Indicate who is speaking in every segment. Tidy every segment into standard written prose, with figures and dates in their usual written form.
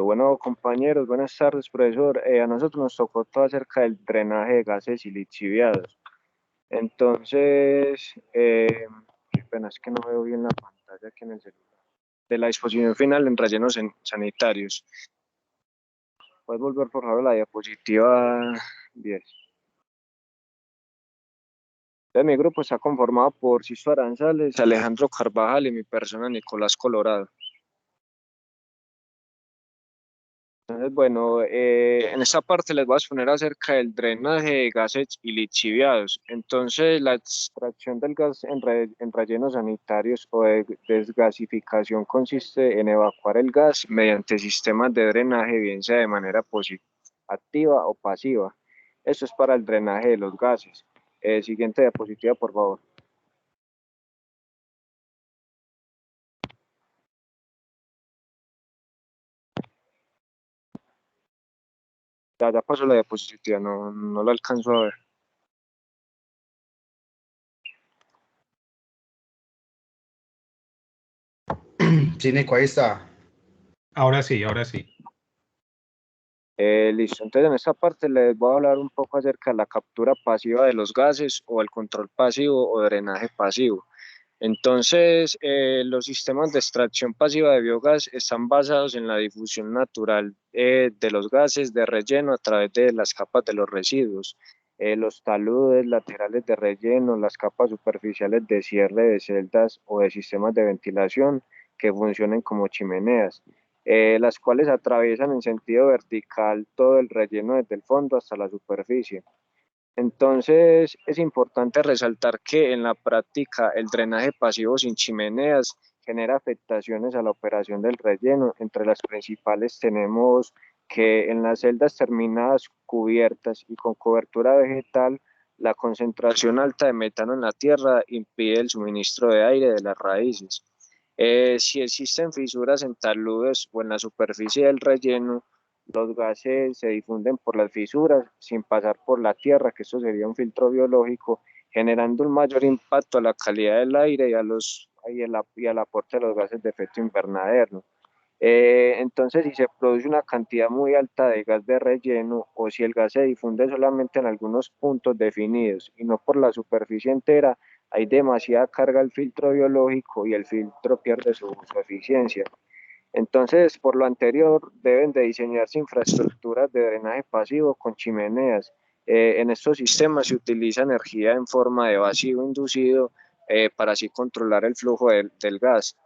Speaker 1: Bueno, compañeros, buenas tardes, profesor. A nosotros nos tocó todo acerca del drenaje de gases y lixiviados. Entonces, qué pena, es que no veo bien la pantalla aquí en el celular. De la disposición final en rellenos sanitarios. ¿Puedes volver, por favor, a la diapositiva 10? Entonces, mi grupo está conformado por Sisto Aranzales, Alejandro Carvajal y mi persona, Nicolás Colorado. Entonces, bueno, en esta parte les voy a exponer acerca del drenaje de gases y lixiviados. Entonces, la extracción del gas en rellenos sanitarios o de desgasificación consiste en evacuar el gas mediante sistemas de drenaje, bien sea de manera activa o pasiva. Esto es para el drenaje de los gases. Siguiente diapositiva, por favor. Ya pasó la diapositiva, no lo alcanzo a ver.
Speaker 2: Sí, Nico, ahí está.
Speaker 3: Ahora sí, ahora sí.
Speaker 1: Listo, entonces en esta parte les voy a hablar un poco acerca de la captura pasiva de los gases o el control pasivo o drenaje pasivo. Entonces, los sistemas de extracción pasiva de biogás están basados en la difusión natural de los gases de relleno a través de las capas de los residuos, los taludes laterales de relleno, las capas superficiales de cierre de celdas o de sistemas de ventilación que funcionen como chimeneas, las cuales atraviesan en sentido vertical todo el relleno desde el fondo hasta la superficie. Entonces, es importante resaltar que en la práctica el drenaje pasivo sin chimeneas genera afectaciones a la operación del relleno. Entre las principales tenemos que en las celdas terminadas cubiertas y con cobertura vegetal, la concentración alta de metano en la tierra impide el suministro de aire de las raíces. Si existen fisuras en taludes o en la superficie del relleno, los gases se difunden por las fisuras sin pasar por la tierra, que eso sería un filtro biológico, generando un mayor impacto a la calidad del aire y al aporte de los gases de efecto invernadero. Entonces, si se produce una cantidad muy alta de gas de relleno o si el gas se difunde solamente en algunos puntos definidos y no por la superficie entera, hay demasiada carga al filtro biológico y el filtro pierde su eficiencia. Entonces, por lo anterior, deben de diseñarse infraestructuras de drenaje pasivo con chimeneas. En estos sistemas se utiliza energía en forma de vacío inducido para así controlar el flujo del gas.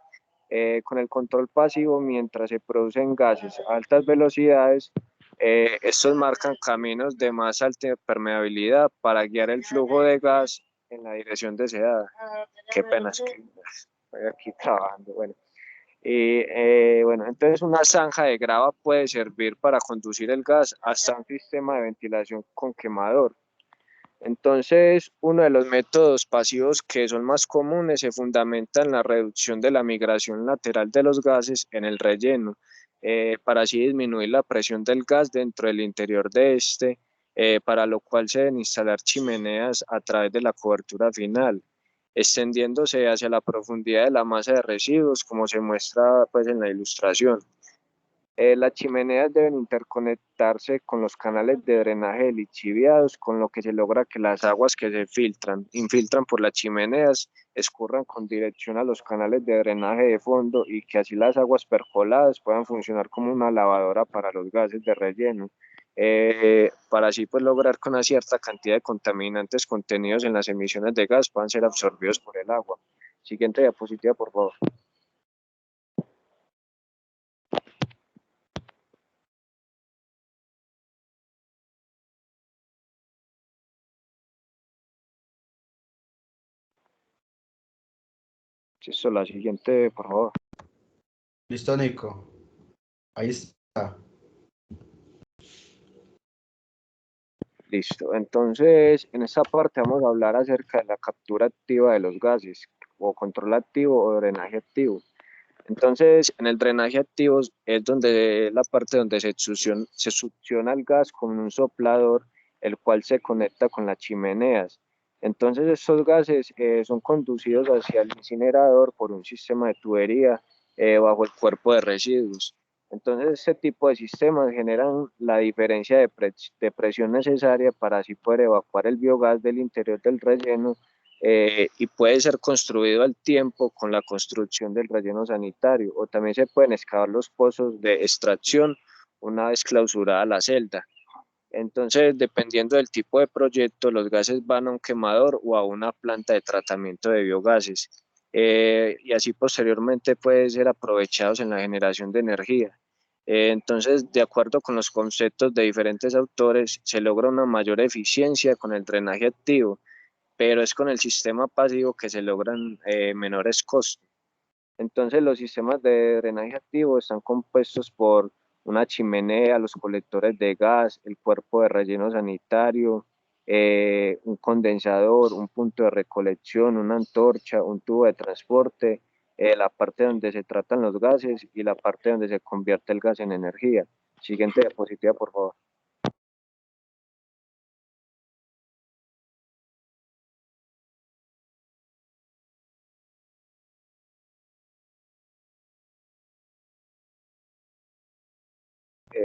Speaker 1: Con el control pasivo, mientras se producen gases a altas velocidades, estos marcan caminos de más alta permeabilidad para guiar el flujo de gas en la dirección deseada. Qué pena, es que estoy aquí trabajando. Bueno. Bueno, entonces una zanja de grava puede servir para conducir el gas hasta un sistema de ventilación con quemador. Entonces, uno de los métodos pasivos que son más comunes se fundamenta en la reducción de la migración lateral de los gases en el relleno, para así disminuir la presión del gas dentro del interior de este, para lo cual se deben instalar chimeneas a través de la cobertura final, extendiéndose hacia la profundidad de la masa de residuos, como se muestra pues, en la ilustración. Las chimeneas deben interconectarse con los canales de drenaje lixiviados, con lo que se logra que las aguas que se infiltran por las chimeneas, escurran con dirección a los canales de drenaje de fondo y que así las aguas percoladas puedan funcionar como una lavadora para los gases de relleno. Para así pues lograr que una cierta cantidad de contaminantes contenidos en las emisiones de gas puedan ser absorbidos por el agua. Siguiente diapositiva, por favor. Eso, la siguiente, por favor.
Speaker 2: Listo, Nico. Ahí está.
Speaker 1: Listo. Entonces, en esta parte vamos a hablar acerca de la captura activa de los gases, o control activo o drenaje activo. Entonces, en el drenaje activo es donde la parte donde se succiona el gas con un soplador, el cual se conecta con las chimeneas. Entonces, estos gases son conducidos hacia el incinerador por un sistema de tubería bajo el cuerpo de residuos. Entonces, este tipo de sistemas generan la diferencia de presión necesaria para así poder evacuar el biogás del interior del relleno, y puede ser construido al tiempo con la construcción del relleno sanitario, o también se pueden excavar los pozos de extracción una vez clausurada la celda. Entonces, dependiendo del tipo de proyecto, los gases van a un quemador o a una planta de tratamiento de biogases, y así posteriormente pueden ser aprovechados en la generación de energía. Entonces, de acuerdo con los conceptos de diferentes autores, se logra una mayor eficiencia con el drenaje activo, pero es con el sistema pasivo que se logran menores costos. Entonces, los sistemas de drenaje activo están compuestos por una chimenea, los colectores de gas, el cuerpo de relleno sanitario, un condensador, un punto de recolección, una antorcha, un tubo de transporte, la parte donde se tratan los gases y la parte donde se convierte el gas en energía. Siguiente diapositiva, por favor.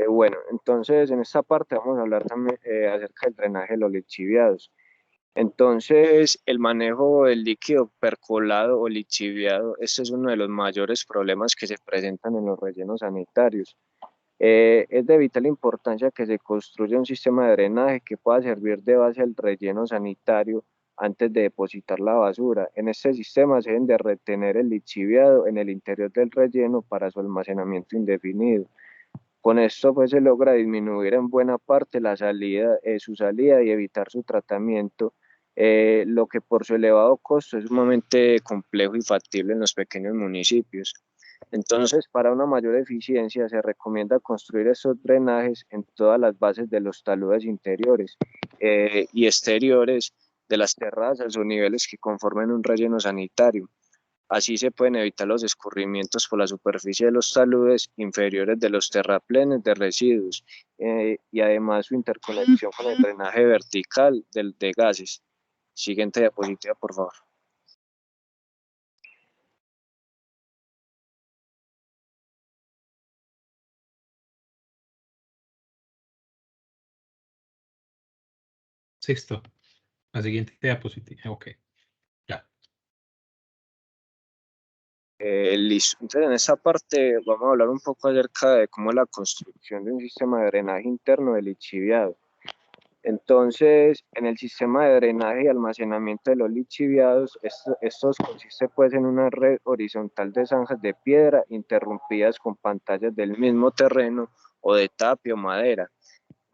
Speaker 1: Bueno, entonces en esta parte vamos a hablar también acerca del drenaje de los lixiviados. Entonces, el manejo del líquido percolado o lixiviado, este es uno de los mayores problemas que se presentan en los rellenos sanitarios. Es de vital importancia que se construya un sistema de drenaje que pueda servir de base al relleno sanitario antes de depositar la basura. En este sistema se deben de retener el lixiviado en el interior del relleno para su almacenamiento indefinido. Con esto pues se logra disminuir en buena parte la salida, su salida y evitar su tratamiento, lo que por su elevado costo es sumamente complejo y factible en los pequeños municipios. Entonces, para una mayor eficiencia se recomienda construir estos drenajes en todas las bases de los taludes interiores y exteriores de las terrazas o niveles que conformen un relleno sanitario. Así se pueden evitar los escurrimientos por la superficie de los taludes inferiores de los terraplenes de residuos, y además su interconexión con el drenaje vertical de gases. Siguiente diapositiva, por favor.
Speaker 3: Sexto. La siguiente diapositiva. Ok. Ya.
Speaker 1: Listo. Entonces, en esta parte vamos a hablar un poco acerca de cómo es la construcción de un sistema de drenaje interno de lixiviado. Entonces, en el sistema de drenaje y almacenamiento de los lixiviados, estos consiste pues en una red horizontal de zanjas de piedra interrumpidas con pantallas del mismo terreno o de tapia o madera.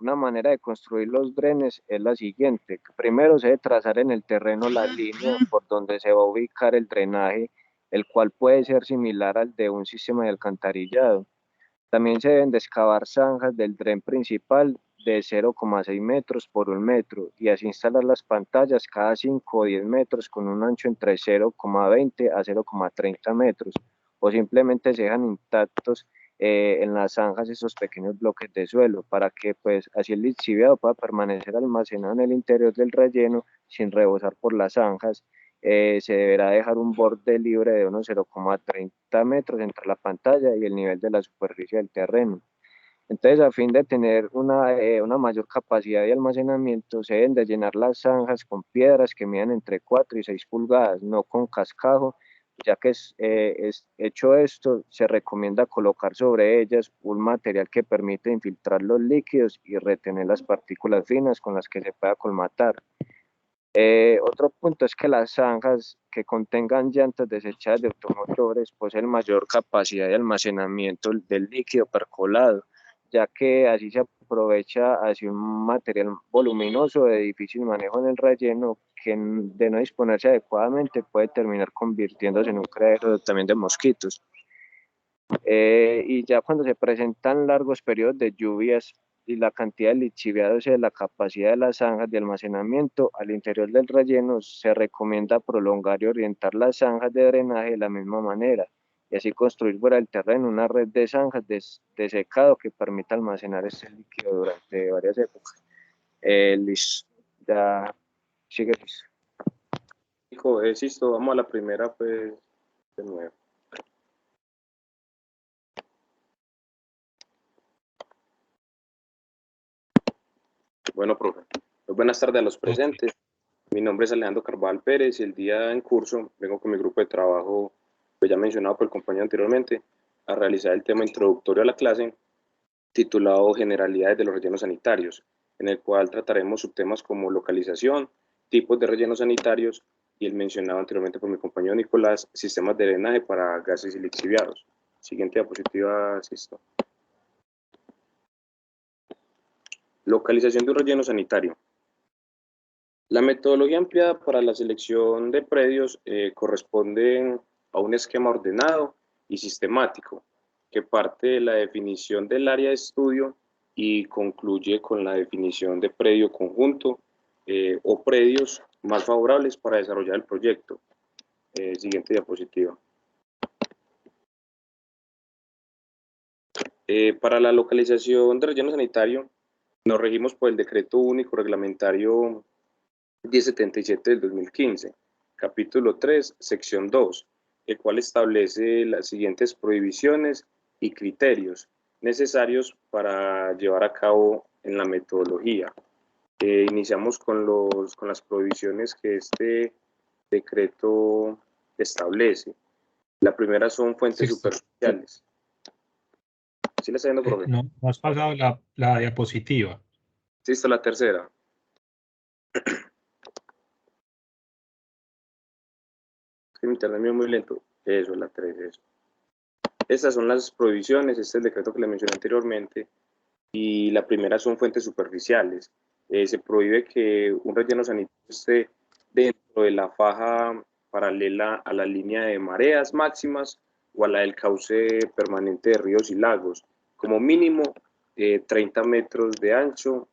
Speaker 1: Una manera de construir los drenes es la siguiente. Primero se debe trazar en el terreno la línea por donde se va a ubicar el drenaje, el cual puede ser similar al de un sistema de alcantarillado. También se deben de excavar zanjas del dren principal de 0,6 metros por 1 metro y así instalar las pantallas cada 5 o 10 metros con un ancho entre 0,20 a 0,30 metros, o simplemente se dejan intactos en las zanjas esos pequeños bloques de suelo para que pues así el lixiviado pueda permanecer almacenado en el interior del relleno sin rebosar por las zanjas. Se deberá dejar un borde libre de unos 0,30 metros entre la pantalla y el nivel de la superficie del terreno. Entonces, a fin de tener una mayor capacidad de almacenamiento, se deben de llenar las zanjas con piedras que midan entre 4 y 6 pulgadas, no con cascajo, ya que es hecho esto, se recomienda colocar sobre ellas un material que permite infiltrar los líquidos y retener las partículas finas con las que se pueda colmatar. Otro punto es que las zanjas que contengan llantas desechadas de automotores poseen mayor capacidad de almacenamiento del líquido percolado, ya que así se aprovecha hacia un material voluminoso de difícil manejo en el relleno que de no disponerse adecuadamente puede terminar convirtiéndose en un criadero también de mosquitos. Y ya cuando se presentan largos periodos de lluvias y la cantidad de lixiviado de la capacidad de las zanjas de almacenamiento al interior del relleno, se recomienda prolongar y orientar las zanjas de drenaje de la misma manera y así construir fuera del terreno una red de zanjas de secado que permita almacenar este líquido durante varias épocas. Listo, ya sigue listo.
Speaker 4: Hijo, listo, vamos a la primera, pues, de nuevo. Bueno, profe. Pues buenas tardes a los presentes. Mi nombre es Alejandro Carvajal Pérez y el día en curso vengo con mi grupo de trabajo, pues ya mencionado por el compañero anteriormente, a realizar el tema introductorio a la clase titulado Generalidades de los rellenos sanitarios, en el cual trataremos subtemas como localización, tipos de rellenos sanitarios y el mencionado anteriormente por mi compañero Nicolás, sistemas de drenaje para gases y lixiviados. Siguiente diapositiva, asisto. Localización de un relleno sanitario. La metodología empleada para la selección de predios corresponde a un esquema ordenado y sistemático que parte de la definición del área de estudio y concluye con la definición de predio conjunto o predios más favorables para desarrollar el proyecto. Siguiente diapositiva. Para la localización de relleno sanitario nos regimos por el Decreto Único Reglamentario 1077 del 2015, capítulo 3, sección 2, el cual establece las siguientes prohibiciones y criterios necesarios para llevar a cabo en la metodología. Iniciamos con las prohibiciones que este decreto establece. La primera son fuentes superficiales. ¿Sí la está viendo, profe?
Speaker 3: No has pasado la diapositiva.
Speaker 4: Sí, está la tercera. Mi internet mío es muy lento. Eso, la 3, eso. Estas son las prohibiciones, este es el decreto que le mencioné anteriormente, y la primera son fuentes superficiales. Se prohíbe que un relleno sanitario esté dentro de la faja paralela a la línea de mareas máximas o a la del cauce permanente de ríos y lagos, como mínimo 30 metros de ancho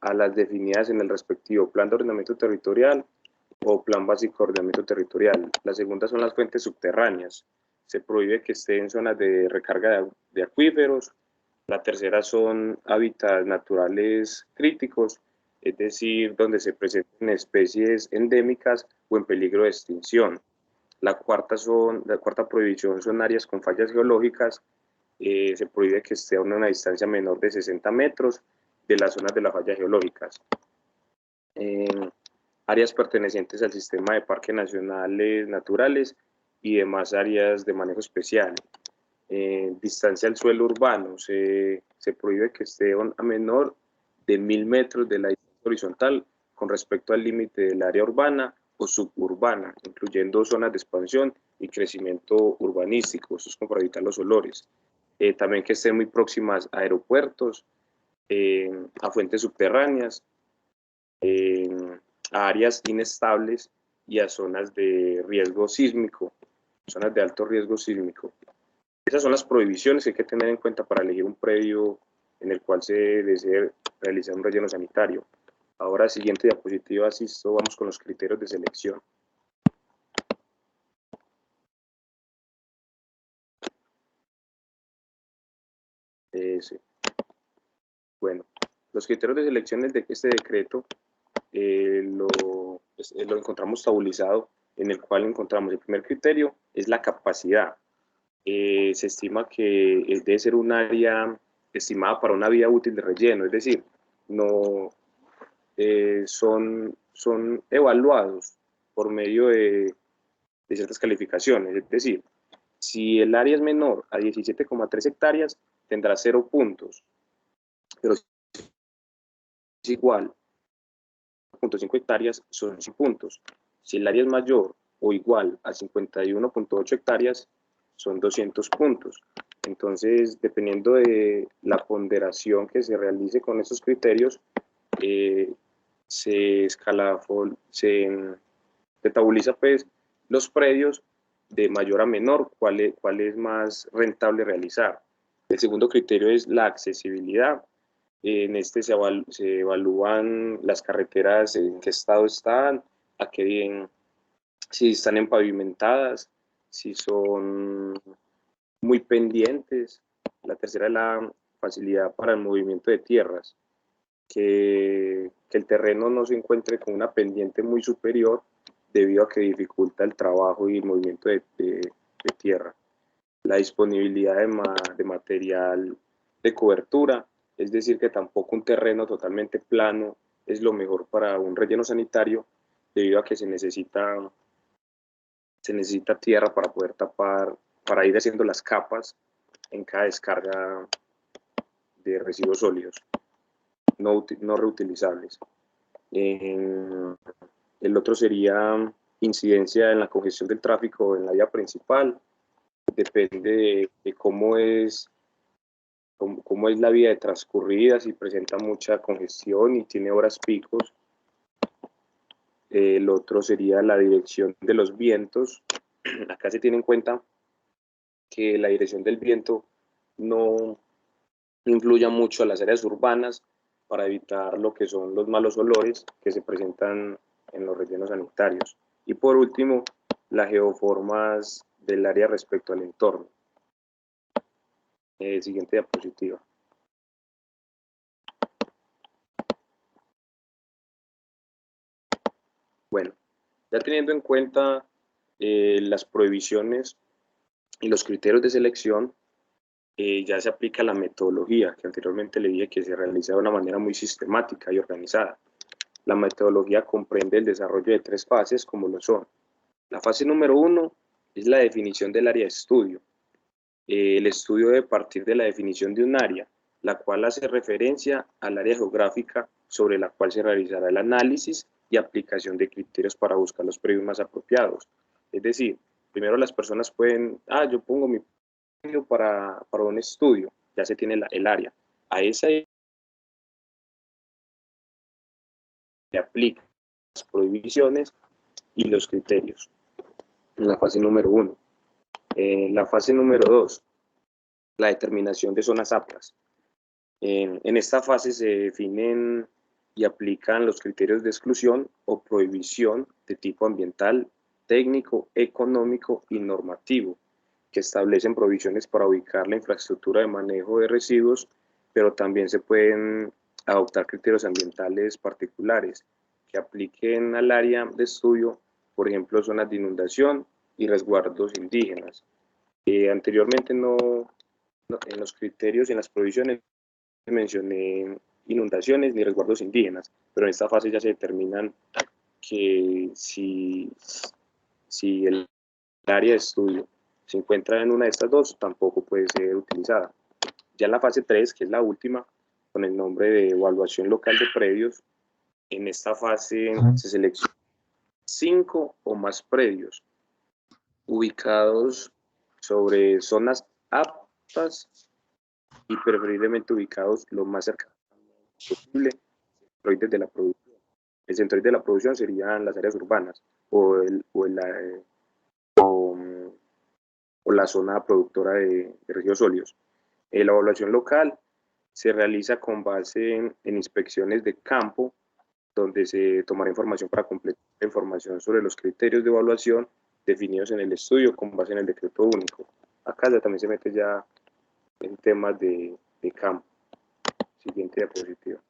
Speaker 4: a las definidas en el respectivo plan de ordenamiento territorial o plan básico de ordenamiento territorial. La segunda son las fuentes subterráneas. Se prohíbe que esté en zonas de recarga de acuíferos. La tercera son hábitats naturales críticos, es decir, donde se presenten especies endémicas o en peligro de extinción. La cuarta prohibición son áreas con fallas geológicas. Se prohíbe que esté a una distancia menor de 60 metros de las zonas de las fallas geológicas. Áreas pertenecientes al sistema de parques nacionales naturales y demás áreas de manejo especial. Distancia al suelo urbano, se prohíbe que esté a menor de 1000 metros de la distancia horizontal con respecto al límite del área urbana o suburbana, incluyendo zonas de expansión y crecimiento urbanístico, eso es como para evitar los olores. También que estén muy próximas a aeropuertos, a fuentes subterráneas, a áreas inestables y a zonas de riesgo sísmico, zonas de alto riesgo sísmico. Esas son las prohibiciones que hay que tener en cuenta para elegir un predio en el cual se desee realizar un relleno sanitario. Ahora, siguiente diapositiva, asisto, vamos con los criterios de selección. Sí. Bueno, los criterios de selección de este decreto lo encontramos tabulizado, en el cual encontramos el primer criterio, es la capacidad. Se estima que debe ser un área estimada para una vida útil de relleno, es decir, no son evaluados por medio de ciertas calificaciones, es decir, si el área es menor a 17,3 hectáreas, tendrá 0 puntos, pero si es igual a 0,5 hectáreas, son 100 puntos. Si el área es mayor o igual a 51,8 hectáreas, son 200 puntos. Entonces, dependiendo de la ponderación que se realice con estos criterios, se tabuliza pues los predios de mayor a menor, cuál es más rentable realizar. El segundo criterio es la accesibilidad. En este se evalúan las carreteras, en qué estado están, si están empavimentadas, si son muy pendientes. La tercera es la facilidad para el movimiento de tierras, que el terreno no se encuentre con una pendiente muy superior debido a que dificulta el trabajo y el movimiento de tierra. La disponibilidad de material de cobertura, es decir, que tampoco un terreno totalmente plano es lo mejor para un relleno sanitario, debido a que se necesita tierra para poder tapar, para ir haciendo las capas en cada descarga de residuos sólidos no reutilizables. El otro sería incidencia en la congestión del tráfico en la vía principal. Depende de cómo es la vía de transcurrida, si presenta mucha congestión y tiene horas picos. El otro sería la dirección de los vientos. Acá se tiene en cuenta que la dirección del viento no influya mucho a las áreas urbanas para evitar lo que son los malos olores que se presentan en los rellenos sanitarios. Y por último, las geoformas del área respecto al entorno. Siguiente diapositiva. Bueno, ya teniendo en cuenta las prohibiciones y los criterios de selección, ya se aplica la metodología, que anteriormente le dije que se realiza de una manera muy sistemática y organizada. La metodología comprende el desarrollo de 3 fases, como lo son. La fase número 1 es la definición del área de estudio. El estudio debe partir de la definición de un área, la cual hace referencia al área geográfica sobre la cual se realizará el análisis y aplicación de criterios para buscar los predios más apropiados. Es decir, primero las personas pueden, yo pongo mi predio para un estudio, ya se tiene el área. A esa se aplican las prohibiciones y los criterios. En la fase número 1. La fase número 2, la determinación de zonas aptas. En esta fase se definen y aplican los criterios de exclusión o prohibición de tipo ambiental, técnico, económico y normativo, que establecen provisiones para ubicar la infraestructura de manejo de residuos, pero también se pueden adoptar criterios ambientales particulares que apliquen al área de estudio, por ejemplo, zonas de inundación y resguardos indígenas. Anteriormente en los criterios y en las provisiones mencioné inundaciones ni resguardos indígenas, pero en esta fase ya se determinan que si el área de estudio se encuentra en una de estas dos, tampoco puede ser utilizada. Ya en la fase 3, que es la última, con el nombre de evaluación local de predios, en esta fase se seleccionan 5 o más predios ubicados sobre zonas aptas y preferiblemente ubicados lo más cerca posible centroides de la producción. El centroide de la producción serían las áreas urbanas o la zona productora de residuos sólidos. La evaluación local se realiza con base en inspecciones de campo, donde se tomará información para completar la información sobre los criterios de evaluación definidos en el estudio con base en el decreto único. Acá ya también se mete ya en temas de campo. Siguiente diapositiva.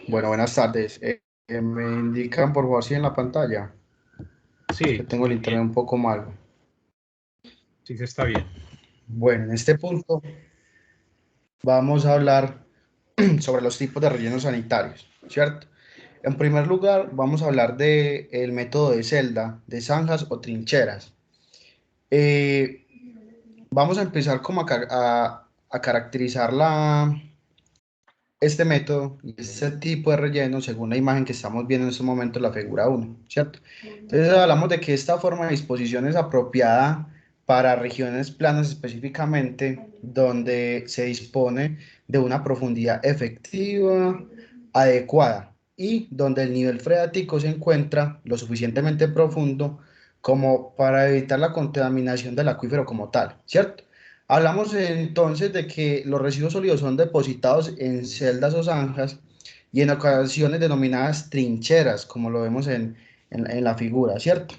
Speaker 2: Bueno, buenas tardes. ¿Me indican por favor si en la pantalla?
Speaker 3: Sí,
Speaker 2: Que tengo el
Speaker 3: muy
Speaker 2: internet
Speaker 3: bien.
Speaker 2: un poco malo.
Speaker 3: Sí, se está bien.
Speaker 2: Bueno, en este punto vamos a hablar sobre los tipos de rellenos sanitarios, ¿cierto? En primer lugar, vamos a hablar del método de celda, de zanjas o trincheras. Vamos a empezar como a caracterizar este método y este tipo de relleno según la imagen que estamos viendo en este momento, la figura 1, ¿cierto? Entonces hablamos de que esta forma de disposición es apropiada para regiones planas específicamente, donde se dispone de una profundidad efectiva, adecuada, y donde el nivel freático se encuentra lo suficientemente profundo como para evitar la contaminación del acuífero como tal, ¿cierto? Hablamos entonces de que los residuos sólidos son depositados en celdas o zanjas y en ocasiones denominadas trincheras, como lo vemos en la figura, ¿cierto?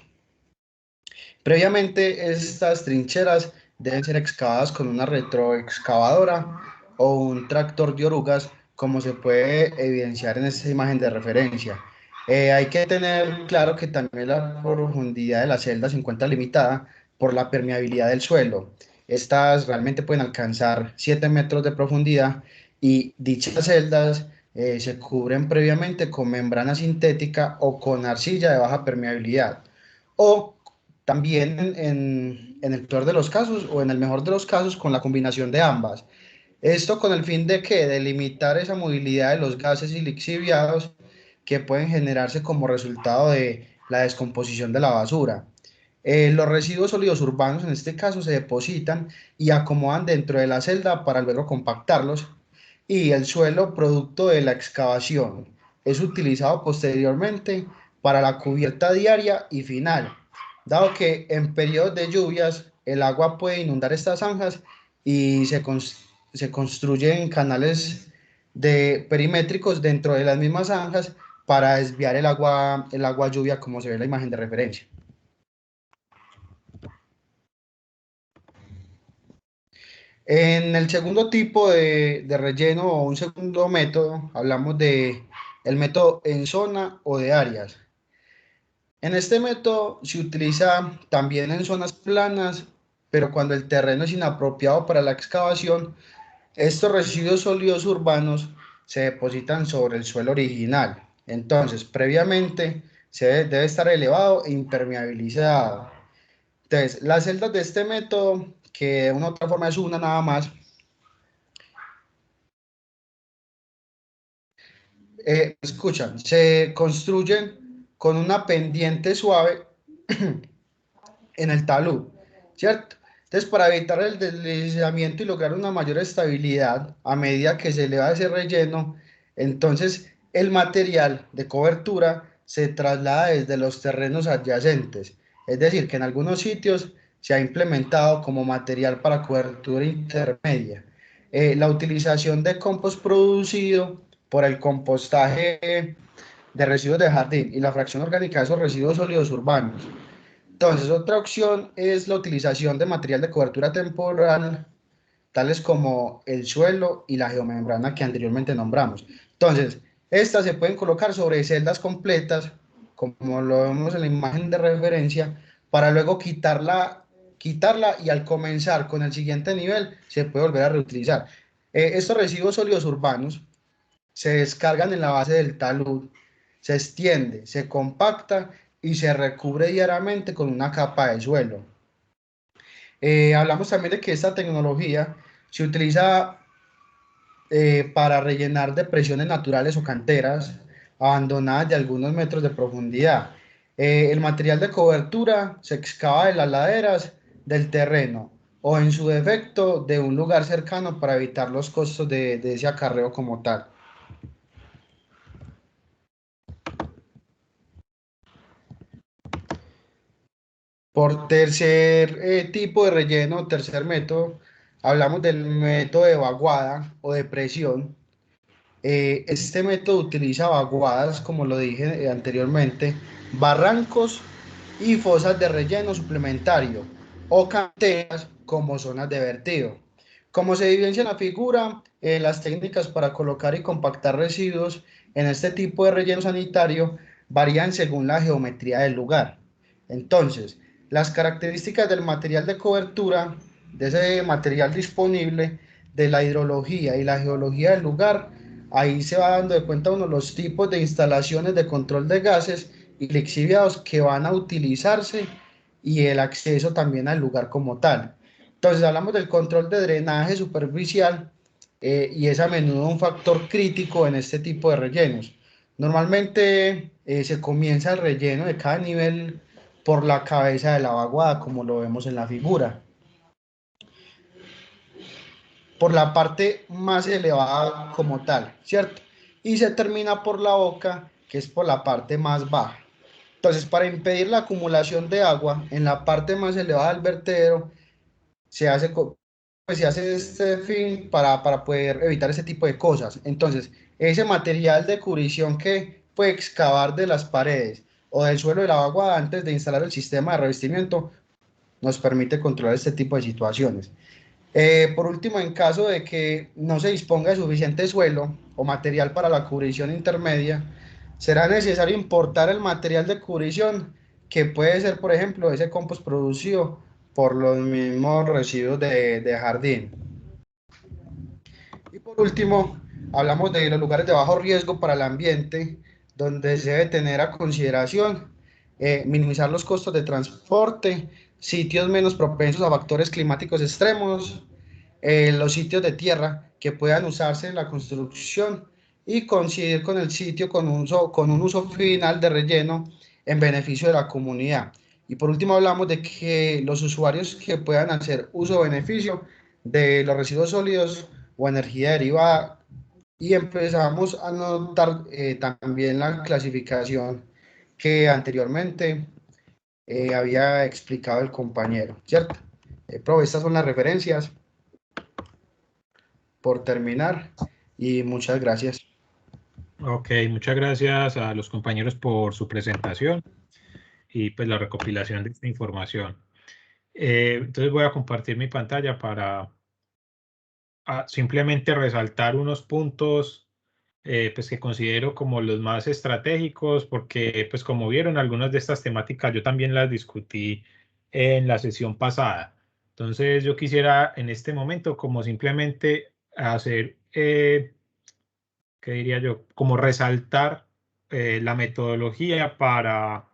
Speaker 2: Previamente, estas trincheras deben ser excavadas con una retroexcavadora o un tractor de orugas, como se puede evidenciar en esta imagen de referencia. Hay que tener claro que también la profundidad de la celda se encuentra limitada por la permeabilidad del suelo. Estas realmente pueden alcanzar 7 metros de profundidad y dichas celdas se cubren previamente con membrana sintética o con arcilla de baja permeabilidad. O también en el peor de los casos o en el mejor de los casos con la combinación de ambas. Esto con el fin de que delimitar esa movilidad de los gases y lixiviados que pueden generarse como resultado de la descomposición de la basura. Los residuos sólidos urbanos en este caso se depositan y acomodan dentro de la celda para luego compactarlos, y el suelo producto de la excavación es utilizado posteriormente para la cubierta diaria y final, dado que en periodos de lluvias el agua puede inundar estas zanjas y se construyen canales perimétricos dentro de las mismas zanjas para desviar el agua lluvia, como se ve en la imagen de referencia. En el segundo tipo de relleno o un segundo método, hablamos de el método en zona o de áreas. En este método se utiliza también en zonas planas, pero cuando el terreno es inapropiado para la excavación, estos residuos sólidos urbanos se depositan sobre el suelo original. Entonces, previamente debe estar elevado e impermeabilizado. Entonces, las celdas de este método, que de una u otra forma es una nada más, escuchan, se construyen con una pendiente suave en el talud, ¿cierto? Entonces, para evitar el deslizamiento y lograr una mayor estabilidad a medida que se eleva ese relleno, entonces el material de cobertura se traslada desde los terrenos adyacentes. Es decir, que en algunos sitios se ha implementado como material para cobertura intermedia. La utilización de compost producido por el compostaje de residuos de jardín y la fracción orgánica de esos residuos sólidos urbanos. Entonces, otra opción es la utilización de material de cobertura temporal, tales como el suelo y la geomembrana que anteriormente nombramos. Entonces, estas se pueden colocar sobre celdas completas, como lo vemos en la imagen de referencia, para luego quitarla y al comenzar con el siguiente nivel se puede volver a reutilizar. Estos residuos sólidos urbanos se descargan en la base del talud, se extiende, se compacta y se recubre diariamente con una capa de suelo. Hablamos también de que esta tecnología se utiliza para rellenar depresiones naturales o canteras abandonadas de algunos metros de profundidad. El material de cobertura se excava de las laderas del terreno o en su defecto de un lugar cercano para evitar los costos de ese acarreo como tal. Por tercer tipo de relleno, tercer método, hablamos del método de vaguada o de presión. Este método utiliza vaguadas, como lo dije anteriormente, barrancos y fosas de relleno suplementario o canteras como zonas de vertido. Como se evidencia en la figura, las técnicas para colocar y compactar residuos en este tipo de relleno sanitario varían según la geometría del lugar. Entonces, las características del material de cobertura, de ese material disponible, de la hidrología y la geología del lugar, ahí se va dando de cuenta uno los tipos de instalaciones de control de gases y lixiviados que van a utilizarse y el acceso también al lugar como tal. Entonces hablamos del control de drenaje superficial y es a menudo un factor crítico en este tipo de rellenos. Normalmente se comienza el relleno de cada nivel por la cabeza de la vaguada, como lo vemos en la figura, por la parte más elevada como tal, ¿cierto? Y se termina por la boca, que es por la parte más baja. Entonces, para impedir la acumulación de agua en la parte más elevada del vertedero, se hace este fin para poder evitar ese tipo de cosas. Entonces, ese material de cubrición que puede excavar de las paredes o del suelo de la vaguada antes de instalar el sistema de revestimiento nos permite controlar este tipo de situaciones. Por último, en caso de que no se disponga de suficiente suelo o material para la cubrición intermedia, será necesario importar el material de cubrición, que puede ser, por ejemplo, ese compost producido por los mismos residuos de jardín. Y por último, hablamos de los lugares de bajo riesgo para el ambiente, donde se debe tener a consideración minimizar los costos de transporte, sitios menos propensos a factores climáticos extremos, los sitios de tierra que puedan usarse en la construcción y coincidir con el sitio con un uso final de relleno en beneficio de la comunidad. Y por último hablamos de que los usuarios que puedan hacer uso o beneficio de los residuos sólidos o energía derivada, y empezamos a notar también la clasificación que anteriormente había explicado el compañero, ¿cierto? Profe, estas son las referencias por terminar y muchas gracias.
Speaker 3: Ok, muchas gracias a los compañeros por su presentación y pues la recopilación de esta información. Entonces voy a compartir mi pantalla para simplemente resaltar unos puntos pues que considero como los más estratégicos, porque pues como vieron, algunas de estas temáticas yo también las discutí en la sesión pasada. Entonces yo quisiera en este momento como simplemente hacer, ¿qué diría yo? Como resaltar la metodología para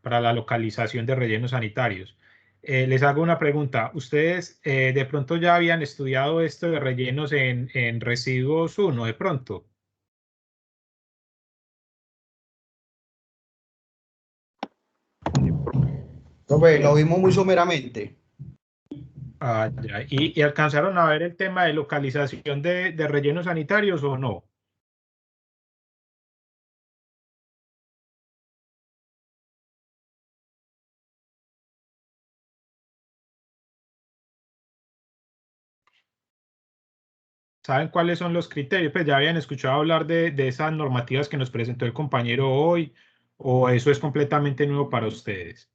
Speaker 3: la localización de rellenos sanitarios. Les hago una pregunta. ¿Ustedes de pronto ya habían estudiado esto de rellenos en residuos 1 de pronto?
Speaker 2: Profe, lo vimos muy someramente.
Speaker 3: Ah, ya. ¿Y alcanzaron a ver el tema de localización de rellenos sanitarios o no? ¿Saben cuáles son los criterios? Pues ya habían escuchado hablar de esas normativas que nos presentó el compañero hoy, o eso es completamente nuevo para ustedes.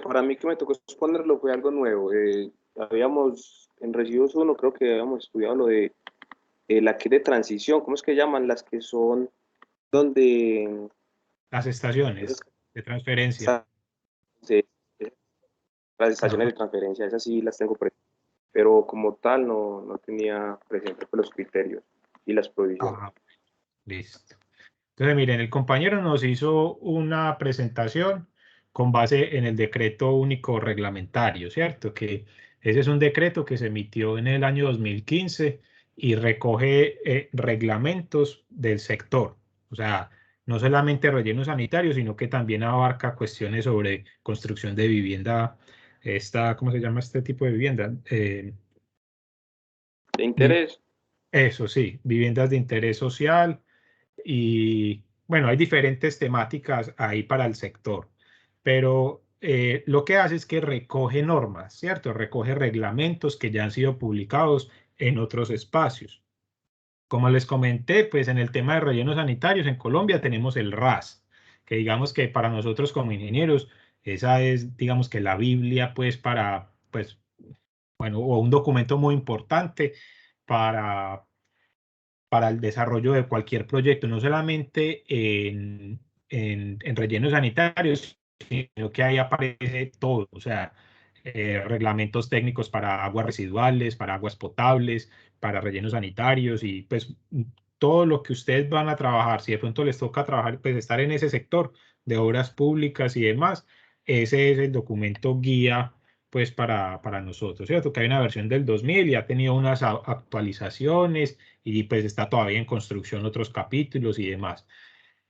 Speaker 4: Para mí que me tocó exponerlo fue algo nuevo. Habíamos, en Residuos 1, creo que habíamos estudiado lo de la que es de transición, ¿cómo es que llaman? Las que son donde...
Speaker 3: Las estaciones de transferencia.
Speaker 4: Las estaciones
Speaker 3: Ajá.
Speaker 4: de transferencia, esas sí las tengo presentes, pero como tal no tenía presente los criterios y las provisiones.
Speaker 3: Ajá. Listo. Entonces, miren, el compañero nos hizo una presentación con base en el decreto único reglamentario, ¿cierto? Que ese es un decreto que se emitió en el año 2015 y recoge reglamentos del sector. O sea, no solamente relleno sanitario, sino que también abarca cuestiones sobre construcción de vivienda. ¿Cómo se llama este tipo de vivienda?
Speaker 4: ¿De interés?
Speaker 3: Eso sí, viviendas de interés social. Y bueno, hay diferentes temáticas ahí para el sector, pero lo que hace es que recoge normas, ¿cierto? Recoge reglamentos que ya han sido publicados en otros espacios. Como les comenté, pues en el tema de rellenos sanitarios en Colombia tenemos el RAS, que digamos que para nosotros como ingenieros, esa es, digamos que la Biblia, pues para, pues, bueno, o un documento muy importante para para el desarrollo de cualquier proyecto, no solamente en rellenos sanitarios, sino que ahí aparece todo, o sea, reglamentos técnicos para aguas residuales, para aguas potables, para rellenos sanitarios y pues todo lo que ustedes van a trabajar, si de pronto les toca trabajar, pues estar en ese sector de obras públicas y demás, ese es el documento guía pues para nosotros, ¿cierto? Que hay una versión del 2000 y ha tenido unas actualizaciones y pues está todavía en construcción otros capítulos y demás.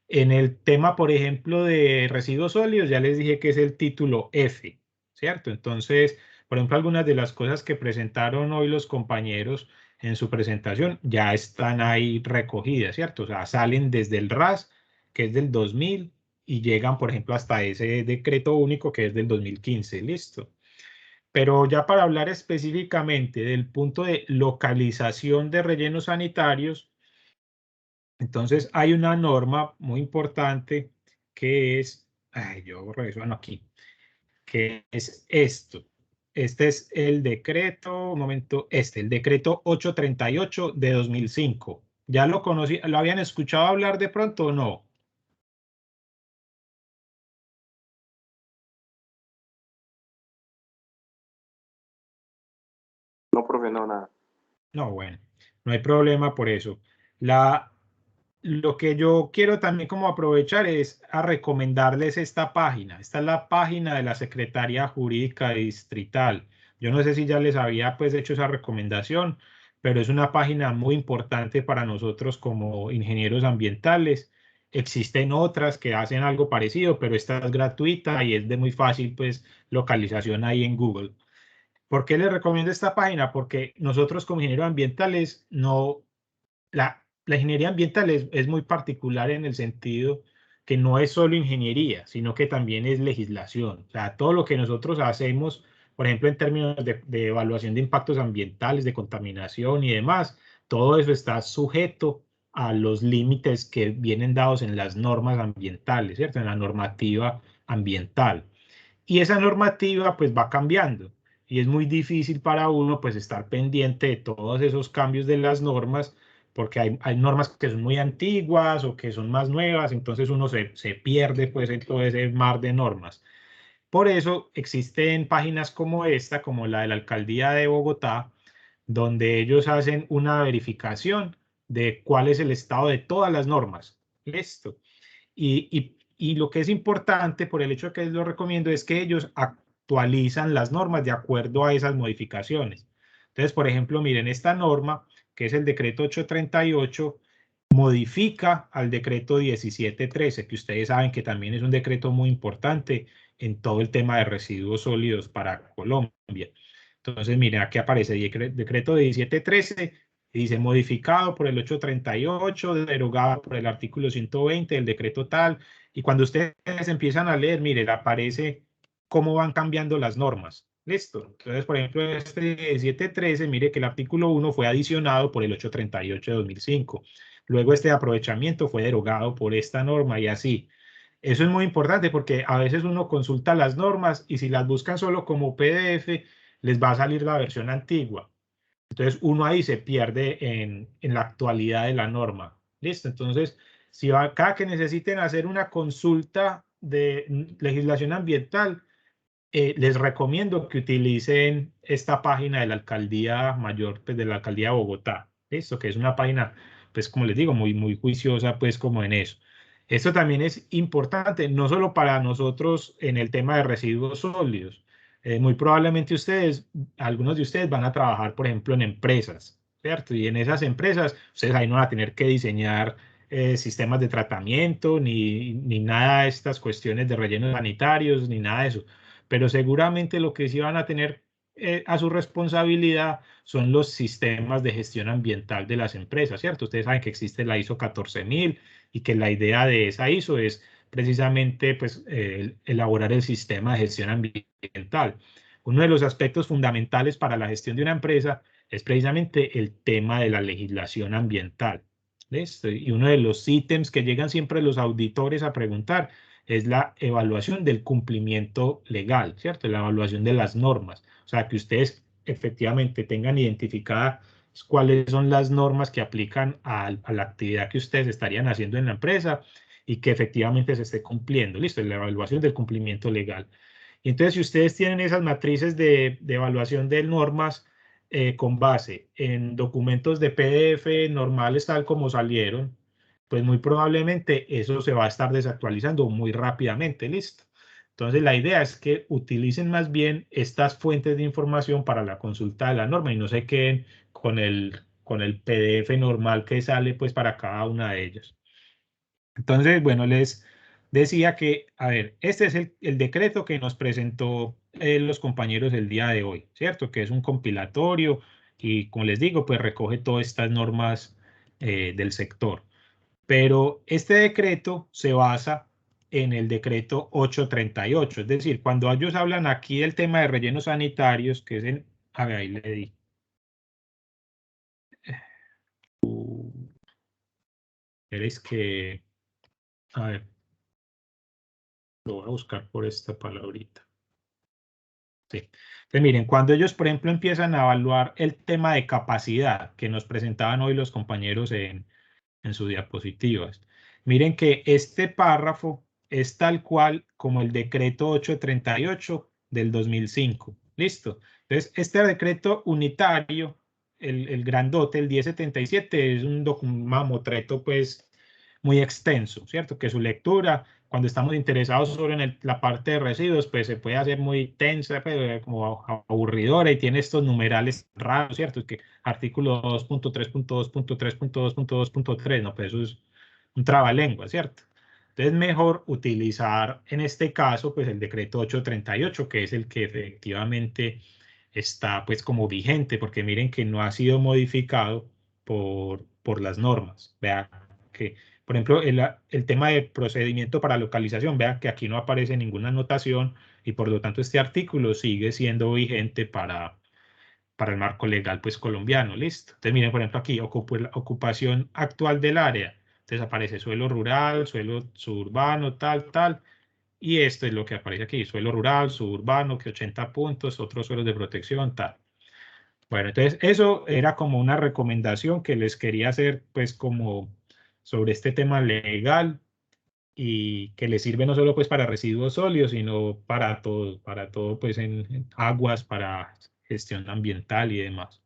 Speaker 3: En el tema, por ejemplo, de residuos sólidos, ya les dije que es el título F, ¿cierto? Entonces, por ejemplo, algunas de las cosas que presentaron hoy los compañeros en su presentación ya están ahí recogidas, ¿cierto? O sea, salen desde el RAS, que es del 2000, y llegan, por ejemplo, hasta ese decreto único que es del 2015, ¿listo? Pero ya para hablar específicamente del punto de localización de rellenos sanitarios, entonces hay una norma muy importante que es, ay, yo resueno aquí, que es esto. Este es el decreto, un momento, el decreto 838 de 2005. ¿Ya lo conocí, lo habían escuchado hablar de pronto o no?
Speaker 4: No, profe, no, nada.
Speaker 3: No, bueno, no hay problema por eso. Lo que yo quiero también como aprovechar es a recomendarles esta página. Esta es la página de la Secretaría Jurídica Distrital. Yo no sé si ya les había pues hecho esa recomendación, pero es una página muy importante para nosotros como ingenieros ambientales. Existen otras que hacen algo parecido, pero esta es gratuita y es de muy fácil pues localización ahí en Google. ¿Por qué les recomiendo esta página? Porque nosotros como ingenieros ambientales no, la ingeniería ambiental es muy particular en el sentido que no es solo ingeniería, sino que también es legislación. O sea, todo lo que nosotros hacemos, por ejemplo, en términos de evaluación de impactos ambientales, de contaminación y demás, todo eso está sujeto a los límites que vienen dados en las normas ambientales, ¿cierto? En la normativa ambiental. Y esa normativa pues va cambiando y es muy difícil para uno pues estar pendiente de todos esos cambios de las normas porque hay normas que son muy antiguas o que son más nuevas, entonces uno se pierde pues en todo ese mar de normas. Por eso existen páginas como esta, como la de la Alcaldía de Bogotá, donde ellos hacen una verificación de cuál es el estado de todas las normas. Listo. Y lo que es importante, por el hecho de que lo recomiendo, es que ellos actualizan las normas de acuerdo a esas modificaciones. Entonces, por ejemplo, miren, esta norma, que es el decreto 838, modifica al decreto 1713, que ustedes saben que también es un decreto muy importante en todo el tema de residuos sólidos para Colombia. Entonces, miren, aquí aparece decreto 1713, dice modificado por el 838, derogado por el artículo 120 del decreto tal, y cuando ustedes empiezan a leer, miren, aparece cómo van cambiando las normas. Listo. Entonces, por ejemplo, este 1713, mire que el artículo 1 fue adicionado por el 838 de 2005. Luego este aprovechamiento fue derogado por esta norma y así. Eso es muy importante porque a veces uno consulta las normas y si las buscan solo como PDF, les va a salir la versión antigua. Entonces uno ahí se pierde en la actualidad de la norma. ¿Listo? Entonces, si acá que necesiten hacer una consulta de legislación ambiental, les recomiendo que utilicen esta página de la Alcaldía Mayor, pues de la Alcaldía de Bogotá. ¿Listo? Que es una página, pues como les digo, muy juiciosa, pues como en eso. Esto también es importante, no solo para nosotros en el tema de residuos sólidos. Muy probablemente algunos de ustedes van a trabajar, por ejemplo, en empresas, ¿cierto? Y en esas empresas, ustedes ahí no van a tener que diseñar sistemas de tratamiento, ni nada de estas cuestiones de rellenos sanitarios, ni nada de eso. Pero seguramente lo que sí van a tener a su responsabilidad son los sistemas de gestión ambiental de las empresas, ¿cierto? Ustedes saben que existe la ISO 14000 y que la idea de esa ISO es precisamente pues, elaborar el sistema de gestión ambiental. Uno de los aspectos fundamentales para la gestión de una empresa es precisamente el tema de la legislación ambiental. ¿Listo? Y uno de los ítems que llegan siempre los auditores a preguntar es la evaluación del cumplimiento legal, ¿cierto? La evaluación de las normas. O sea, que ustedes efectivamente tengan identificadas cuáles son las normas que aplican a la actividad que ustedes estarían haciendo en la empresa y que efectivamente se esté cumpliendo. Listo, la evaluación del cumplimiento legal. Y entonces, si ustedes tienen esas matrices de evaluación de normas con base en documentos de PDF normales tal como salieron, pues muy probablemente eso se va a estar desactualizando muy rápidamente, listo. Entonces la idea es que utilicen más bien estas fuentes de información para la consulta de la norma y no se queden con el PDF normal que sale pues para cada una de ellas. Entonces, bueno, les decía que, a ver, este es el decreto que nos presentó los compañeros el día de hoy, ¿cierto? Que es un compilatorio y como les digo, pues recoge todas estas normas del sector. Pero este decreto se basa en el decreto 838, es decir, cuando ellos hablan aquí del tema de rellenos sanitarios, que es en, a ver, ahí le di. Queréis que, a ver, lo voy a buscar por esta palabrita. Sí. Entonces, miren, cuando ellos, por ejemplo, empiezan a evaluar el tema de capacidad que nos presentaban hoy los compañeros en sus diapositivas, miren que este párrafo es tal cual como el decreto 838 del 2005. ¿Listo? Entonces, este decreto unitario, el grandote, el 1077, es un mamotreto, pues, muy extenso, ¿cierto? Que su lectura, cuando estamos interesados solo en la parte de residuos, pues se puede hacer muy tensa, pero como aburridora, y tiene estos numerales raros, ¿cierto? Que artículo 2.3.2.3.2.2.3, no, pues eso es un trabalengua, ¿cierto? Entonces, mejor utilizar en este caso, pues el decreto 838, que es el que efectivamente está, pues, como vigente, porque miren que no ha sido modificado por las normas. Vean que, por ejemplo, el tema de procedimiento para localización, vean que aquí no aparece ninguna anotación y por lo tanto este artículo sigue siendo vigente para el marco legal, pues, colombiano. Listo. Entonces, miren, por ejemplo, aquí ocupación actual del área. Entonces aparece suelo rural, suelo suburbano, tal, tal. Y esto es lo que aparece aquí, suelo rural, suburbano, que 80 puntos, otros suelos de protección, tal. Bueno, entonces eso era como una recomendación que les quería hacer, pues, como sobre este tema legal y que les sirve no solo, pues, para residuos sólidos, sino para todo, pues, en aguas, para gestión ambiental y demás.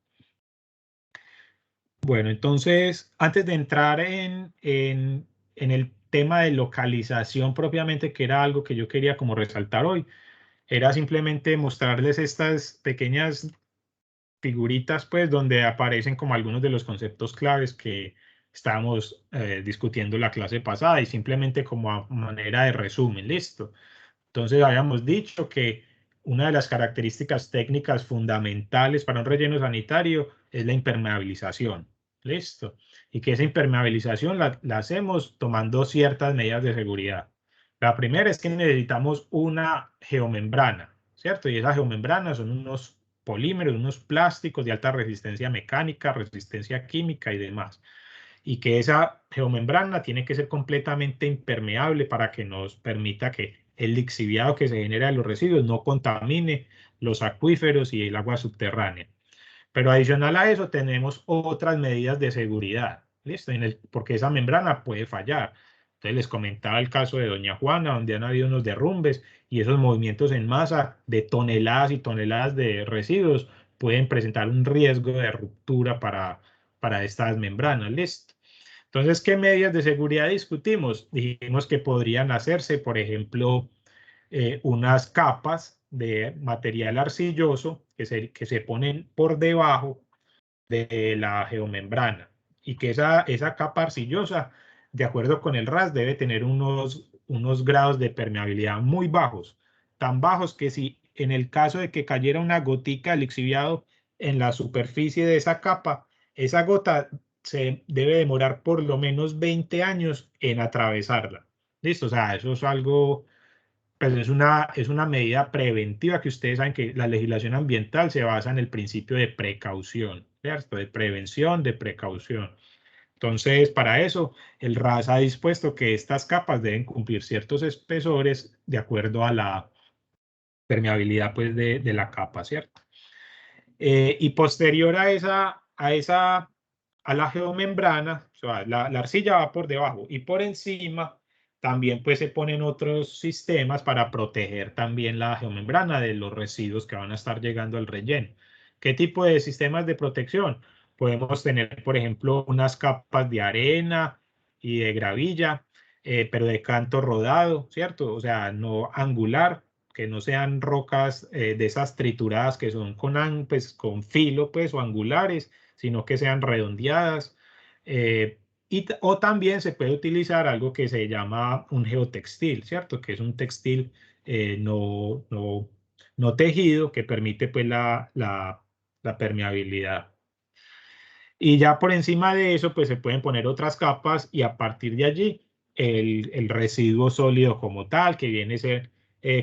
Speaker 3: Bueno, entonces, antes de entrar en el tema de localización propiamente, que era algo que yo quería como resaltar hoy, era simplemente mostrarles estas pequeñas figuritas, pues, donde aparecen como algunos de los conceptos claves que estábamos discutiendo la clase pasada y simplemente como a manera de resumen, listo. Entonces, habíamos dicho que una de las características técnicas fundamentales para un relleno sanitario es la impermeabilización, listo. Y que esa impermeabilización la hacemos tomando ciertas medidas de seguridad. La primera es que necesitamos una geomembrana, ¿cierto? Y esa geomembrana son unos polímeros, unos plásticos de alta resistencia mecánica, resistencia química y demás. Y que esa geomembrana tiene que ser completamente impermeable para que nos permita que el lixiviado que se genera de los residuos no contamine los acuíferos y el agua subterránea. Pero adicional a eso tenemos otras medidas de seguridad, ¿listo? Porque esa membrana puede fallar. Entonces les comentaba el caso de Doña Juana, donde han habido unos derrumbes y esos movimientos en masa de toneladas y toneladas de residuos pueden presentar un riesgo de ruptura para estas membranas, ¿listo? Entonces, ¿qué medidas de seguridad discutimos? Dijimos que podrían hacerse, por ejemplo, unas capas de material arcilloso que se ponen por debajo de la geomembrana y que esa capa arcillosa, de acuerdo con el RAS, debe tener unos grados de permeabilidad muy bajos, tan bajos que si en el caso de que cayera una gotica de lixiviado en la superficie de esa capa, esa gota se debe demorar por lo menos 20 años en atravesarla. ¿Listo? O sea, eso es algo, pues es una medida preventiva que ustedes saben que la legislación ambiental se basa en el principio de precaución, ¿cierto? De prevención, de precaución. Entonces, para eso, el RAS ha dispuesto que estas capas deben cumplir ciertos espesores de acuerdo a la permeabilidad, pues, de la capa, ¿cierto? Y posterior a la geomembrana, o sea, la arcilla va por debajo y por encima también, pues, se ponen otros sistemas para proteger también la geomembrana de los residuos que van a estar llegando al relleno. ¿Qué tipo de sistemas de protección? Podemos tener, por ejemplo, unas capas de arena y de gravilla, pero de canto rodado, ¿cierto? O sea, no angular, que no sean rocas de esas trituradas que son pues, con filo, pues, o angulares, sino que sean redondeadas. O también se puede utilizar algo que se llama un geotextil, ¿cierto? Que es un textil no tejido que permite, pues, la permeabilidad. Y ya por encima de eso, pues se pueden poner otras capas y a partir de allí el residuo sólido como tal, que viene a ser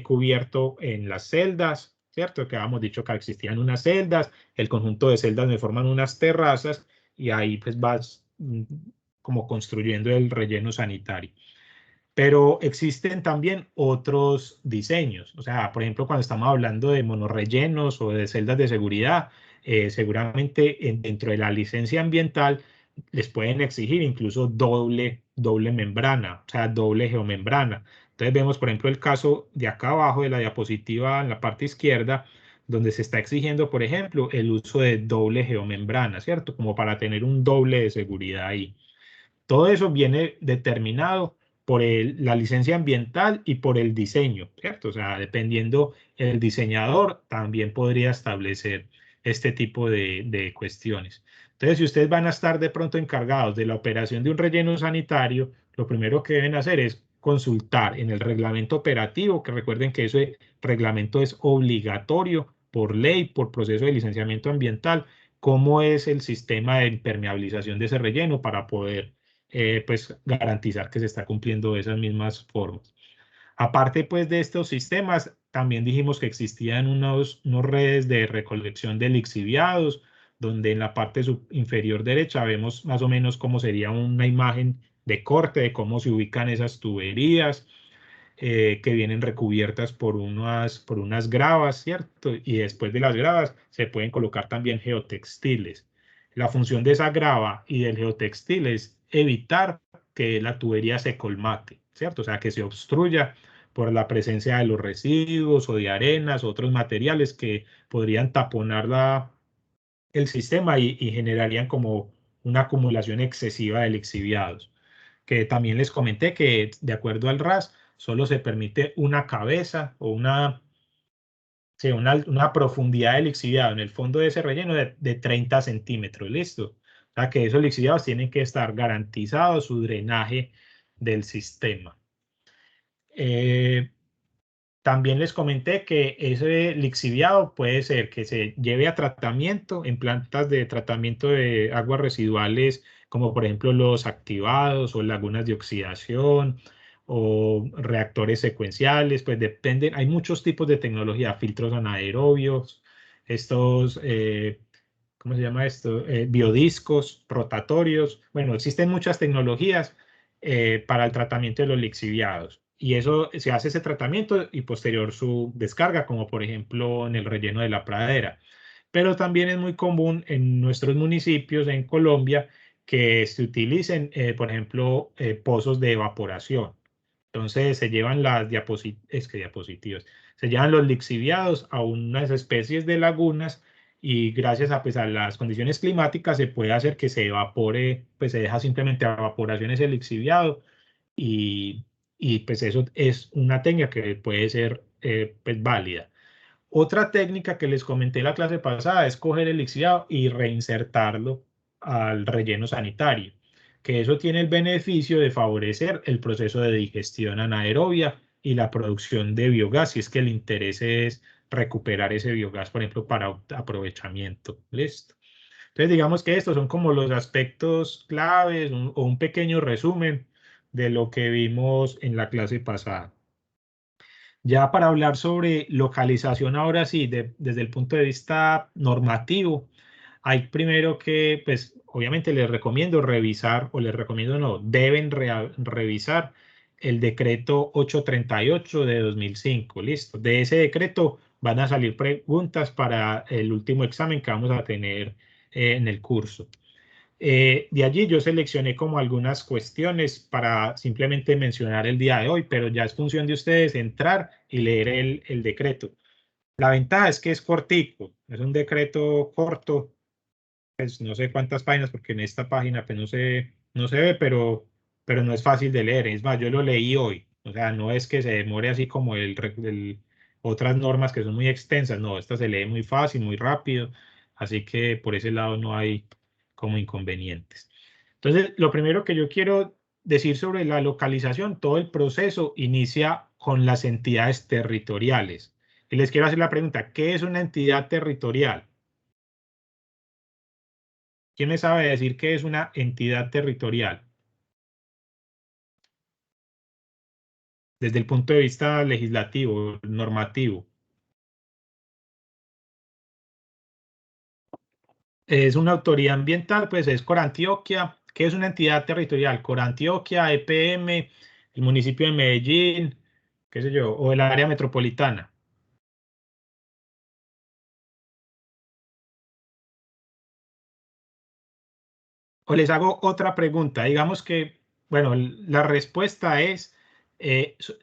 Speaker 3: cubierto en las celdas, ¿cierto? Que habíamos dicho que existían unas celdas, el conjunto de celdas me forman unas terrazas y ahí pues vas como construyendo el relleno sanitario. Pero existen también otros diseños. O sea, por ejemplo, cuando estamos hablando de monorrellenos o de celdas de seguridad, seguramente dentro de la licencia ambiental les pueden exigir incluso doble membrana, o sea, doble geomembrana. Entonces vemos, por ejemplo, el caso de acá abajo de la diapositiva en la parte izquierda, donde se está exigiendo, por ejemplo, el uso de doble geomembrana, ¿cierto? Como para tener un doble de seguridad ahí. Todo eso viene determinado por la licencia ambiental y por el diseño, ¿cierto? O sea, dependiendo el diseñador, también podría establecer este tipo de cuestiones. Entonces, si ustedes van a estar de pronto encargados de la operación de un relleno sanitario, lo primero que deben hacer es consultar en el reglamento operativo, que recuerden que ese reglamento es obligatorio por ley, por proceso de licenciamiento ambiental, cómo es el sistema de impermeabilización de ese relleno para poder pues garantizar que se está cumpliendo de esas mismas formas. Aparte pues de estos sistemas, también dijimos que existían unos redes de recolección de lixiviados, donde en la parte inferior derecha vemos más o menos cómo sería una imagen de corte, de cómo se ubican esas tuberías que vienen recubiertas por unas gravas, ¿cierto? Y después de las gravas se pueden colocar también geotextiles. La función de esa grava y del geotextil es evitar que la tubería se colmate, ¿cierto? O sea, que se obstruya por la presencia de los residuos o de arenas o otros materiales que podrían taponar el sistema y generarían como una acumulación excesiva de lixiviados. Que también les comenté que de acuerdo al RAS solo se permite una cabeza o sí, una profundidad de lixiviado en el fondo de ese relleno de 30 centímetros, ¿listo? O sea que esos lixiviados tienen que estar garantizados su drenaje del sistema. También les comenté que ese lixiviado puede ser que se lleve a tratamiento en plantas de tratamiento de aguas residuales, como por ejemplo los activados o lagunas de oxidación o reactores secuenciales, pues dependen, hay muchos tipos de tecnología, filtros anaerobios, estos, ¿cómo se llama esto? Biodiscos, rotatorios, bueno, existen muchas tecnologías para el tratamiento de los lixiviados. Y eso se hace ese tratamiento y posterior su descarga, como por ejemplo en el relleno de la pradera. Pero también es muy común en nuestros municipios en Colombia que se utilicen, por ejemplo, pozos de evaporación. Entonces se llevan las diapositivas, se llevan los lixiviados a unas especies de lagunas y gracias a, pues, a las condiciones climáticas se puede hacer que se evapore, pues se deja simplemente a evaporación ese lixiviado y, pues eso es una técnica que puede ser pues válida. Otra técnica que les comenté en la clase pasada es coger el lixiviado y reinsertarlo al relleno sanitario, que eso tiene el beneficio de favorecer el proceso de digestión anaerobia y la producción de biogás, si es que el interés es recuperar ese biogás, por ejemplo, para aprovechamiento. ¿Listo? Entonces, digamos que estos son como los aspectos claves o un pequeño resumen de lo que vimos en la clase pasada. Ya para hablar sobre localización, ahora sí, desde el punto de vista normativo, hay primero que, pues, obviamente les recomiendo revisar, o les recomiendo no, deben revisar el decreto 838 de 2005, listo. De ese decreto van a salir preguntas para el último examen que vamos a tener en el curso. De allí yo seleccioné como algunas cuestiones para simplemente mencionar el día de hoy, pero ya es función de ustedes entrar y leer el decreto. La ventaja es que es cortico, es un decreto corto, pues no sé cuántas páginas, porque en esta página pues no se ve, pero no es fácil de leer. Es más, yo lo leí hoy, o sea, no es que se demore así como otras normas que son muy extensas, no, esta se lee muy fácil, muy rápido, así que por ese lado no hay como inconvenientes. Entonces, lo primero que yo quiero decir sobre la localización, todo el proceso inicia con las entidades territoriales. Y les quiero hacer la pregunta, ¿qué es una entidad territorial? ¿Quién me sabe decir qué es una entidad territorial? Desde el punto de vista legislativo, normativo. Es una autoridad ambiental, pues es Corantioquia. ¿Qué es una entidad territorial? Corantioquia, EPM, el municipio de Medellín, qué sé yo, o el área metropolitana. O les hago otra pregunta. Digamos que, bueno, la respuesta es,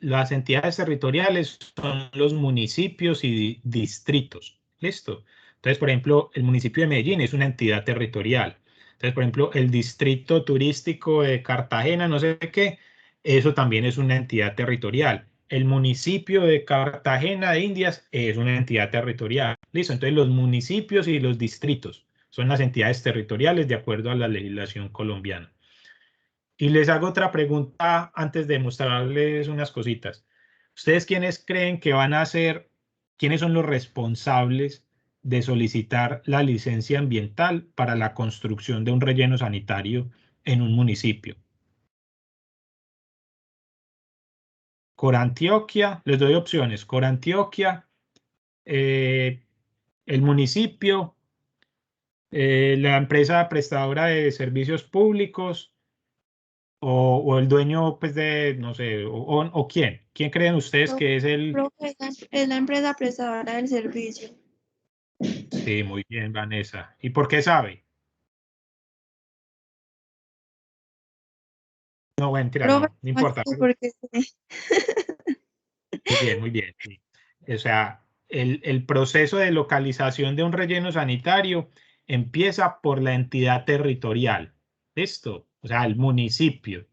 Speaker 3: las entidades territoriales son los municipios y distritos. ¿Listo? Entonces, por ejemplo, el municipio de Medellín es una entidad territorial. Entonces, por ejemplo, el distrito turístico de Cartagena, no sé qué, eso también es una entidad territorial. El municipio de Cartagena de Indias es una entidad territorial. ¿Listo? Entonces, los municipios y los distritos son las entidades territoriales de acuerdo a la legislación colombiana. Y les hago otra pregunta antes de mostrarles unas cositas. ¿Ustedes quiénes creen que van a ser, quiénes son los responsables de solicitar la licencia ambiental para la construcción de un relleno sanitario en un municipio? Corantioquia, les doy opciones, Corantioquia, el municipio, la empresa prestadora de servicios públicos o el dueño, pues, de, no sé, o quién. ¿Quién creen ustedes que es el...?
Speaker 5: Profe, es la empresa prestadora del servicio.
Speaker 3: Sí, muy bien, Vanessa. ¿Y por qué sabe? No, mentira,
Speaker 5: Profe,
Speaker 3: no importa.
Speaker 5: porque
Speaker 3: Muy bien, muy bien. Sí. O sea, el proceso de localización de un relleno sanitario empieza por la entidad territorial. ¿Listo? O sea, el municipio.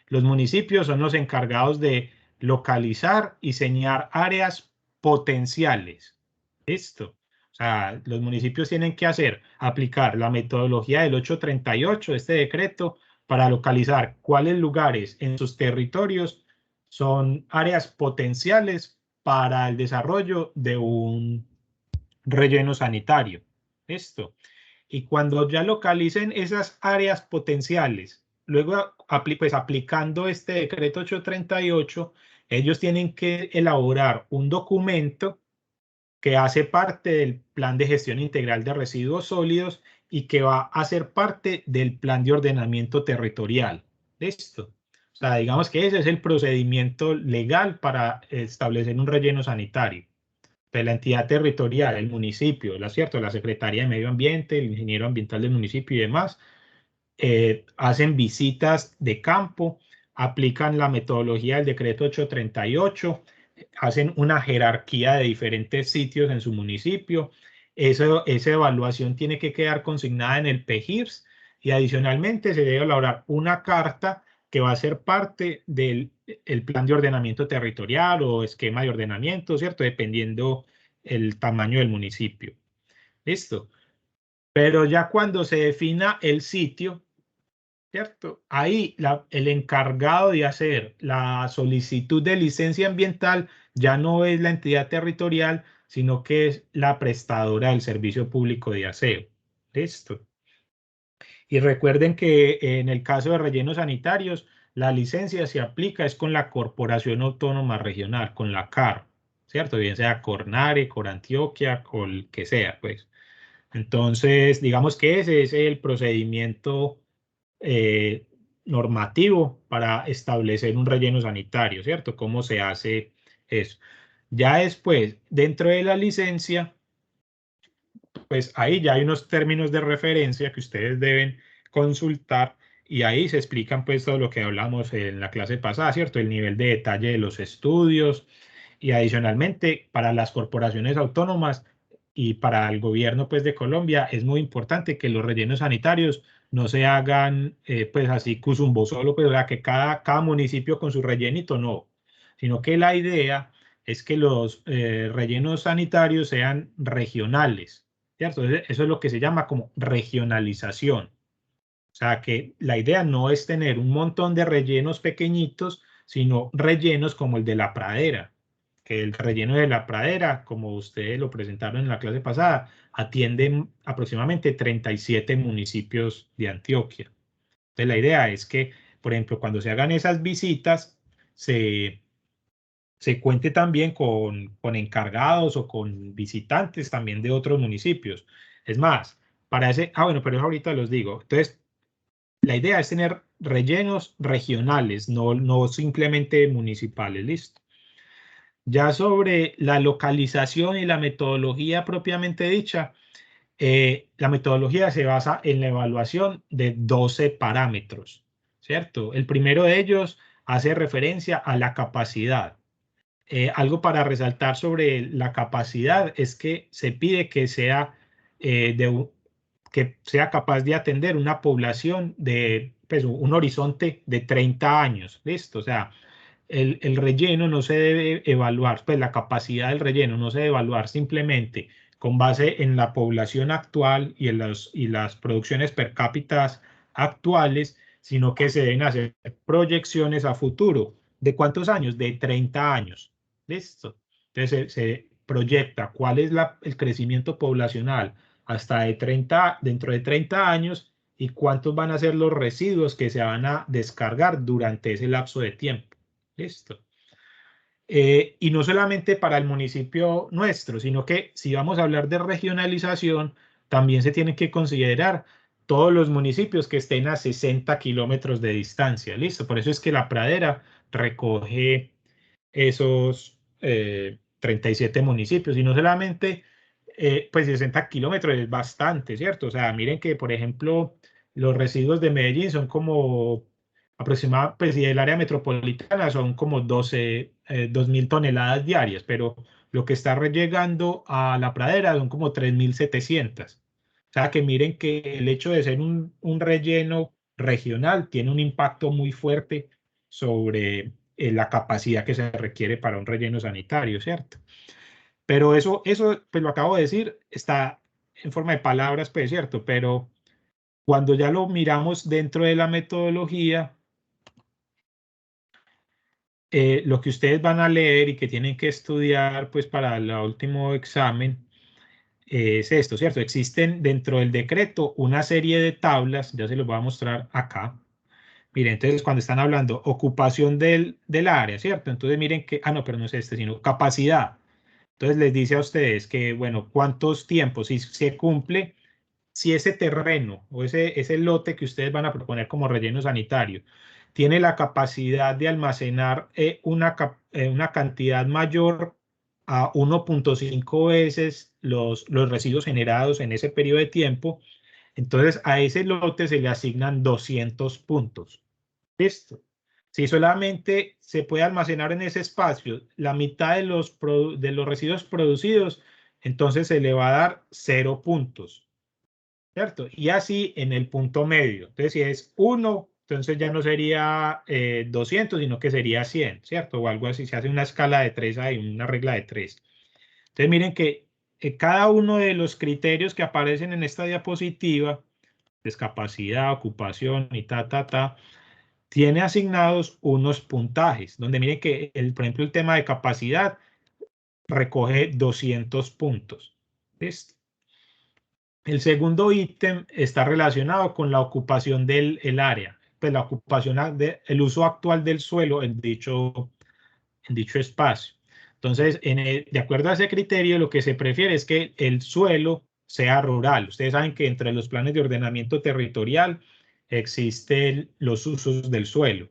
Speaker 3: Los municipios son los encargados de localizar y señalar áreas potenciales. ¿Listo? O sea, los municipios tienen que aplicar la metodología del 838, este decreto, para localizar cuáles lugares en sus territorios son áreas potenciales para el desarrollo de un relleno sanitario. ¿Listo? Y cuando ya localicen esas áreas potenciales, luego pues, aplicando este decreto 838, ellos tienen que elaborar un documento que hace parte del plan de gestión integral de residuos sólidos y que va a ser parte del plan de ordenamiento territorial. ¿Listo? O sea, digamos que ese es el procedimiento legal para establecer un relleno sanitario. De la entidad territorial, el municipio, ¿cierto? La Secretaría de Medio Ambiente, el ingeniero ambiental del municipio y demás, hacen visitas de campo, aplican la metodología del decreto 838, hacen una jerarquía de diferentes sitios en su municipio. Esa evaluación tiene que quedar consignada en el PEGIRS y adicionalmente se debe elaborar una carta que va a ser parte del plan de ordenamiento territorial o esquema de ordenamiento, ¿cierto? Dependiendo el tamaño del municipio. ¿Listo? Pero ya cuando se defina el sitio, ¿cierto? Ahí el encargado de hacer la solicitud de licencia ambiental ya no es la entidad territorial, sino que es la prestadora del servicio público de aseo. ¿Listo? Y recuerden que en el caso de rellenos sanitarios, la licencia se aplica es con la Corporación Autónoma Regional, con la CAR, ¿cierto? Bien sea Cornare, Corantioquia, o el que sea, pues. Entonces, digamos que ese es el procedimiento normativo para establecer un relleno sanitario, ¿cierto? ¿Cómo se hace eso? Ya después, dentro de la licencia, pues ahí ya hay unos términos de referencia que ustedes deben consultar y ahí se explican pues todo lo que hablamos en la clase pasada, ¿cierto? El nivel de detalle de los estudios y adicionalmente para las corporaciones autónomas y para el gobierno pues de Colombia es muy importante que los rellenos sanitarios no se hagan pues así cusumbo solo, pues o sea, que cada municipio con su rellenito, no, sino que la idea es que los rellenos sanitarios sean regionales, ¿cierto? Eso es lo que se llama como regionalización. O sea, que la idea no es tener un montón de rellenos pequeñitos, sino rellenos como el de la Pradera, que el relleno de la Pradera, como ustedes lo presentaron en la clase pasada, atiende aproximadamente 37 municipios de Antioquia. Entonces, la idea es que, por ejemplo, cuando se hagan esas visitas, se cuente también con encargados o con visitantes también de otros municipios. Es más, para ese, bueno, pero eso ahorita los digo. Entonces, la idea es tener rellenos regionales, no simplemente municipales, ¿listo? Ya sobre la localización y la metodología propiamente dicha, la metodología se basa en la evaluación de 12 parámetros, ¿cierto? El primero de ellos hace referencia a la capacidad. Algo para resaltar sobre la capacidad es que se pide que sea, que sea capaz de atender una población de pues, un horizonte de 30 años, ¿listo? O sea, el relleno no se debe evaluar, pues la capacidad del relleno no se debe evaluar simplemente con base en la población actual y en las producciones per cápita actuales, sino que se deben hacer proyecciones a futuro. ¿De cuántos años? De 30 años. ¿Listo? Entonces se proyecta cuál es el crecimiento poblacional hasta dentro de 30 años y cuántos van a ser los residuos que se van a descargar durante ese lapso de tiempo. ¿Listo? Y no solamente para el municipio nuestro, sino que si vamos a hablar de regionalización, también se tienen que considerar todos los municipios que estén a 60 kilómetros de distancia. ¿Listo? Por eso es que la Pradera recoge esos 37 municipios y no solamente, pues 60 kilómetros es bastante, ¿cierto? O sea, miren que, por ejemplo, los residuos de Medellín son como aproximadamente, pues y el área metropolitana son como 2.000 toneladas diarias, pero lo que está llegando a la Pradera son como 3.700. O sea, que miren que el hecho de ser un relleno regional tiene un impacto muy fuerte sobre la capacidad que se requiere para un relleno sanitario, ¿cierto? Pero eso pues lo acabo de decir, está en forma de palabras, pues, ¿cierto? Pero cuando ya lo miramos dentro de la metodología, lo que ustedes van a leer y que tienen que estudiar, pues, para el último examen, es esto, ¿cierto? Existen dentro del decreto una serie de tablas, ya se los voy a mostrar acá. Miren, entonces cuando están hablando ocupación del área, ¿cierto? Entonces miren que, no, pero no es sino capacidad. Entonces les dice a ustedes que, bueno, cuántos tiempos, si se cumple, si ese terreno o ese lote que ustedes van a proponer como relleno sanitario tiene la capacidad de almacenar una cantidad mayor a 1.5 veces los residuos generados en ese periodo de tiempo, entonces a ese lote se le asignan 200 puntos. ¿Listo? Si solamente se puede almacenar en ese espacio la mitad de los residuos producidos, entonces se le va a dar 0 puntos, ¿cierto? Y así en el punto medio. Entonces, si es 1, entonces ya no sería 200, sino que sería 100, ¿cierto? O algo así. Se hace una escala de 3 ahí, una regla de 3. Entonces, miren que cada uno de los criterios que aparecen en esta diapositiva, discapacidad, ocupación y tiene asignados unos puntajes, donde miren que, por ejemplo, el tema de capacidad recoge 200 puntos. ¿Listo? El segundo ítem está relacionado con la ocupación del área, pues la ocupación, el uso actual del suelo en dicho espacio. Entonces, de acuerdo a ese criterio, lo que se prefiere es que el suelo sea rural. Ustedes saben que entre los planes de ordenamiento territorial existen los usos del suelo.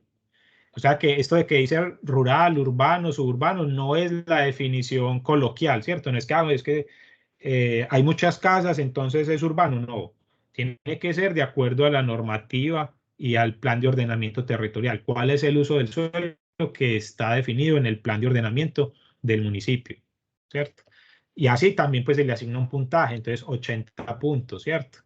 Speaker 3: O sea que esto de que dice rural, urbano, suburbano, no es la definición coloquial, ¿cierto? No es que, hay muchas casas, entonces es urbano. No, tiene que ser de acuerdo a la normativa y al plan de ordenamiento territorial. ¿Cuál es el uso del suelo que está definido en el plan de ordenamiento del municipio? ¿Cierto? Y así también pues se le asigna un puntaje, entonces 80 puntos, ¿cierto?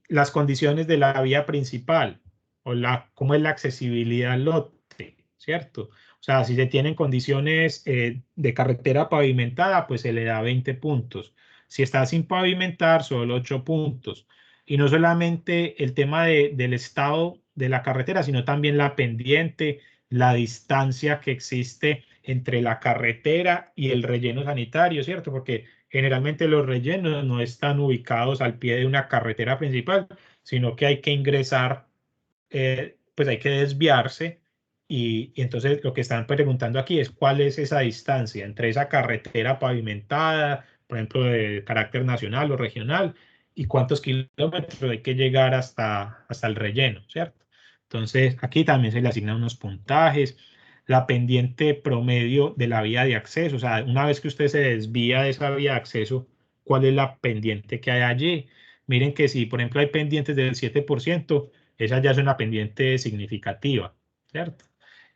Speaker 3: Las condiciones de la vía principal o cómo es la accesibilidad al lote, ¿cierto? O sea, si se tienen condiciones de carretera pavimentada, pues se le da 20 puntos. Si está sin pavimentar, solo 8 puntos. Y no solamente el tema del estado de la carretera, sino también la pendiente, la distancia que existe entre la carretera y el relleno sanitario, ¿cierto? Porque generalmente los rellenos no están ubicados al pie de una carretera principal, sino que hay que ingresar, pues hay que desviarse y entonces lo que están preguntando aquí es cuál es esa distancia entre esa carretera pavimentada, por ejemplo, de carácter nacional o regional, y cuántos kilómetros hay que llegar hasta el relleno, ¿cierto? Entonces, aquí también se le asignan unos puntajes, la pendiente promedio de la vía de acceso, o sea, una vez que usted se desvía de esa vía de acceso, ¿cuál es la pendiente que hay allí? Miren que si, por ejemplo, hay pendientes del 7%, esa ya es una pendiente significativa, ¿cierto?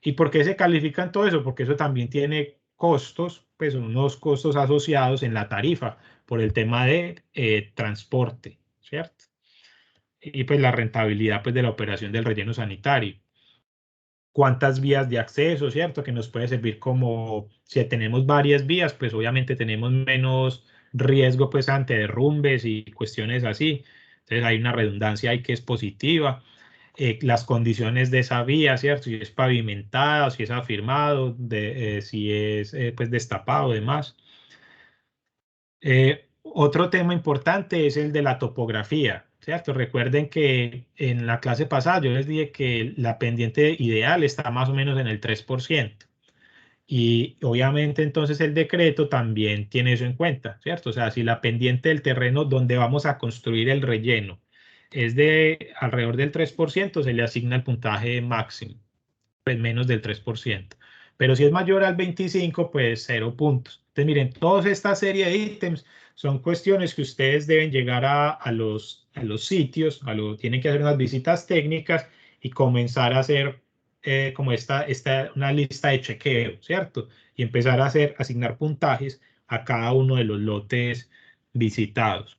Speaker 3: ¿Y por qué se califican todo eso? Porque eso también tiene costos, pues unos costos asociados en la tarifa por el tema de transporte, ¿cierto? Y pues la rentabilidad pues de la operación del relleno sanitario. Cuántas vías de acceso, ¿cierto? Que nos puede servir como, si tenemos varias vías, pues obviamente tenemos menos riesgo pues ante derrumbes y cuestiones así. Entonces hay una redundancia ahí que es positiva. Las condiciones de esa vía, ¿cierto? Si es pavimentada, si es afirmado, si es pues destapado, demás. Otro tema importante es el de la topografía, ¿cierto? Recuerden que en la clase pasada yo les dije que la pendiente ideal está más o menos en el 3%. Y obviamente entonces el decreto también tiene eso en cuenta, ¿cierto? O sea, si la pendiente del terreno donde vamos a construir el relleno es de alrededor del 3%, se le asigna el puntaje máximo, pues menos del 3%. Pero si es mayor al 25%, pues 0 puntos. Entonces, miren, toda esta serie de ítems son cuestiones que ustedes deben llegar a los sitios, tienen que hacer unas visitas técnicas y comenzar a hacer como una lista de chequeo, ¿cierto? Y empezar a asignar puntajes a cada uno de los lotes visitados.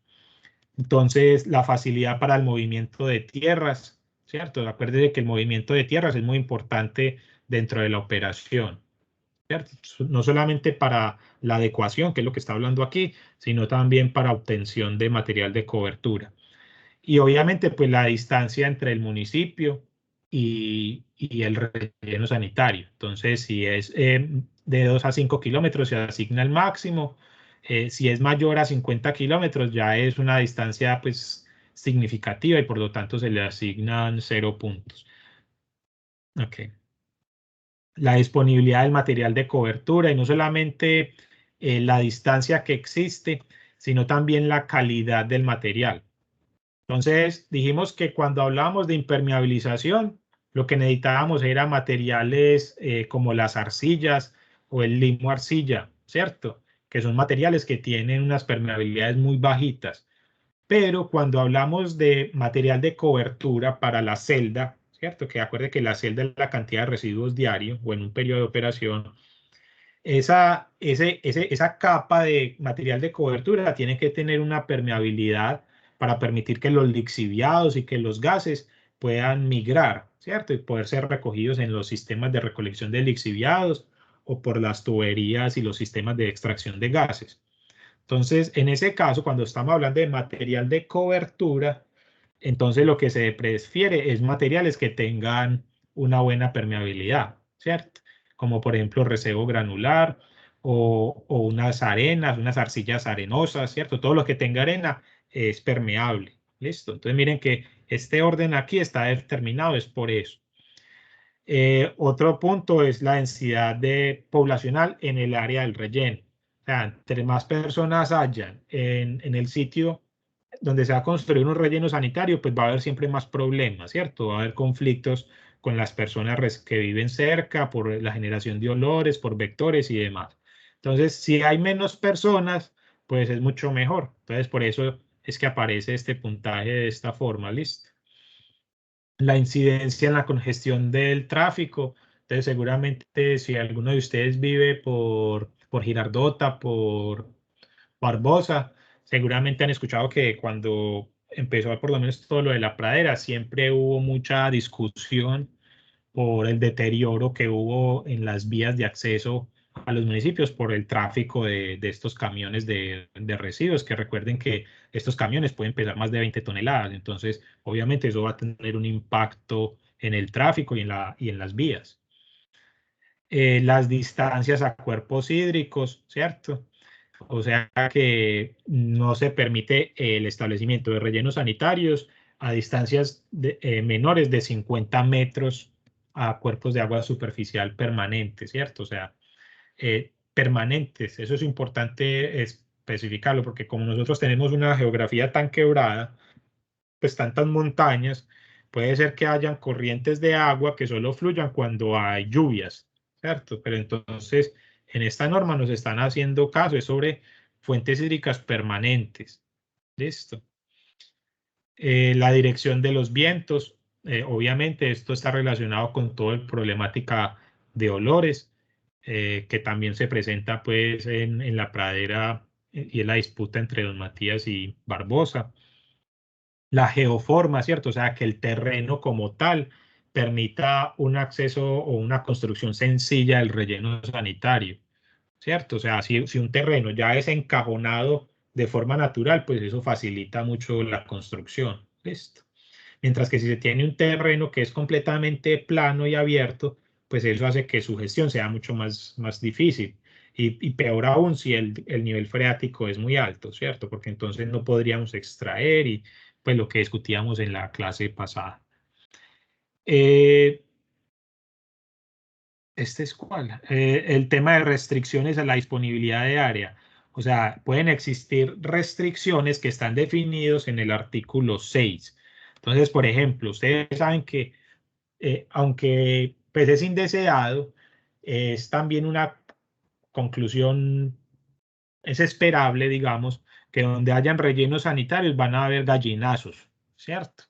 Speaker 3: Entonces, la facilidad para el movimiento de tierras, ¿cierto? Acuérdense que el movimiento de tierras es muy importante dentro de la operación, ¿cierto? No solamente para la adecuación, que es lo que está hablando aquí, sino también para obtención de material de cobertura. Y obviamente, pues la distancia entre el municipio y el relleno sanitario. Entonces, si es de 2 a 5 kilómetros, se asigna el máximo. Si es mayor a 50 kilómetros, ya es una distancia pues significativa y por lo tanto se le asignan 0 puntos. Ok. La disponibilidad del material de cobertura y no solamente la distancia que existe, sino también la calidad del material. Entonces, dijimos que cuando hablábamos de impermeabilización, lo que necesitábamos era materiales como las arcillas o el limo arcilla, ¿cierto? Que son materiales que tienen unas permeabilidades muy bajitas. Pero cuando hablamos de material de cobertura para la celda, ¿cierto? Que acuerde que la celda es la cantidad de residuos diario o en un periodo de operación, esa capa de material de cobertura tiene que tener una permeabilidad para permitir que los lixiviados y que los gases puedan migrar, ¿cierto? Y poder ser recogidos en los sistemas de recolección de lixiviados o por las tuberías y los sistemas de extracción de gases. Entonces, en ese caso, cuando estamos hablando de material de cobertura, entonces lo que se prefiere es materiales que tengan una buena permeabilidad, ¿cierto? Como por ejemplo recebo granular o unas arenas, unas arcillas arenosas, ¿cierto? Todo lo que tenga arena es permeable, ¿listo? Entonces miren que este orden aquí está determinado, es por eso. Otro punto es la densidad poblacional en el área del relleno. O sea, entre más personas hayan en el sitio donde se va a construir un relleno sanitario, pues va a haber siempre más problemas, ¿cierto? Va a haber conflictos con las personas que viven cerca por la generación de olores, por vectores y demás. Entonces, si hay menos personas, pues es mucho mejor. Entonces, por eso es que aparece este puntaje de esta forma, ¿listo? La incidencia en la congestión del tráfico. Entonces, seguramente si alguno de ustedes vive por Girardota, por Barbosa, seguramente han escuchado que cuando empezó por lo menos todo lo de la pradera, siempre hubo mucha discusión por el deterioro que hubo en las vías de acceso a los municipios por el tráfico de estos camiones de residuos, que recuerden que estos camiones pueden pesar más de 20 toneladas, entonces obviamente eso va a tener un impacto en el tráfico y en las vías. Las distancias a cuerpos hídricos, ¿cierto? O sea que no se permite el establecimiento de rellenos sanitarios a distancias menores de 50 metros a cuerpos de agua superficial permanentes, ¿cierto? O sea, permanentes. Eso es importante especificarlo, porque como nosotros tenemos una geografía tan quebrada, pues tantas montañas, puede ser que hayan corrientes de agua que solo fluyan cuando hay lluvias, ¿cierto? Pero entonces, en esta norma nos están haciendo caso, es sobre fuentes hídricas permanentes. ¿Listo? La dirección de los vientos, obviamente esto está relacionado con toda la problemática de olores, que también se presenta pues en la pradera y en la disputa entre don Matías y Barbosa. La geoforma, ¿cierto? O sea, que el terreno como tal permita un acceso o una construcción sencilla del relleno sanitario, ¿cierto? O sea, si un terreno ya es encajonado de forma natural, pues eso facilita mucho la construcción. ¿Listo? Mientras que si se tiene un terreno que es completamente plano y abierto, pues eso hace que su gestión sea mucho más difícil. Y peor aún si el nivel freático es muy alto, ¿cierto? Porque entonces no podríamos extraer y pues lo que discutíamos en la clase pasada. ¿Este es cuál? El tema de restricciones a la disponibilidad de área. O sea, pueden existir restricciones que están definidos en el artículo 6. Entonces, por ejemplo, ustedes saben que aunque pues, es indeseado, es también una conclusión, es esperable, digamos, que donde hayan rellenos sanitarios van a haber gallinazos, ¿cierto?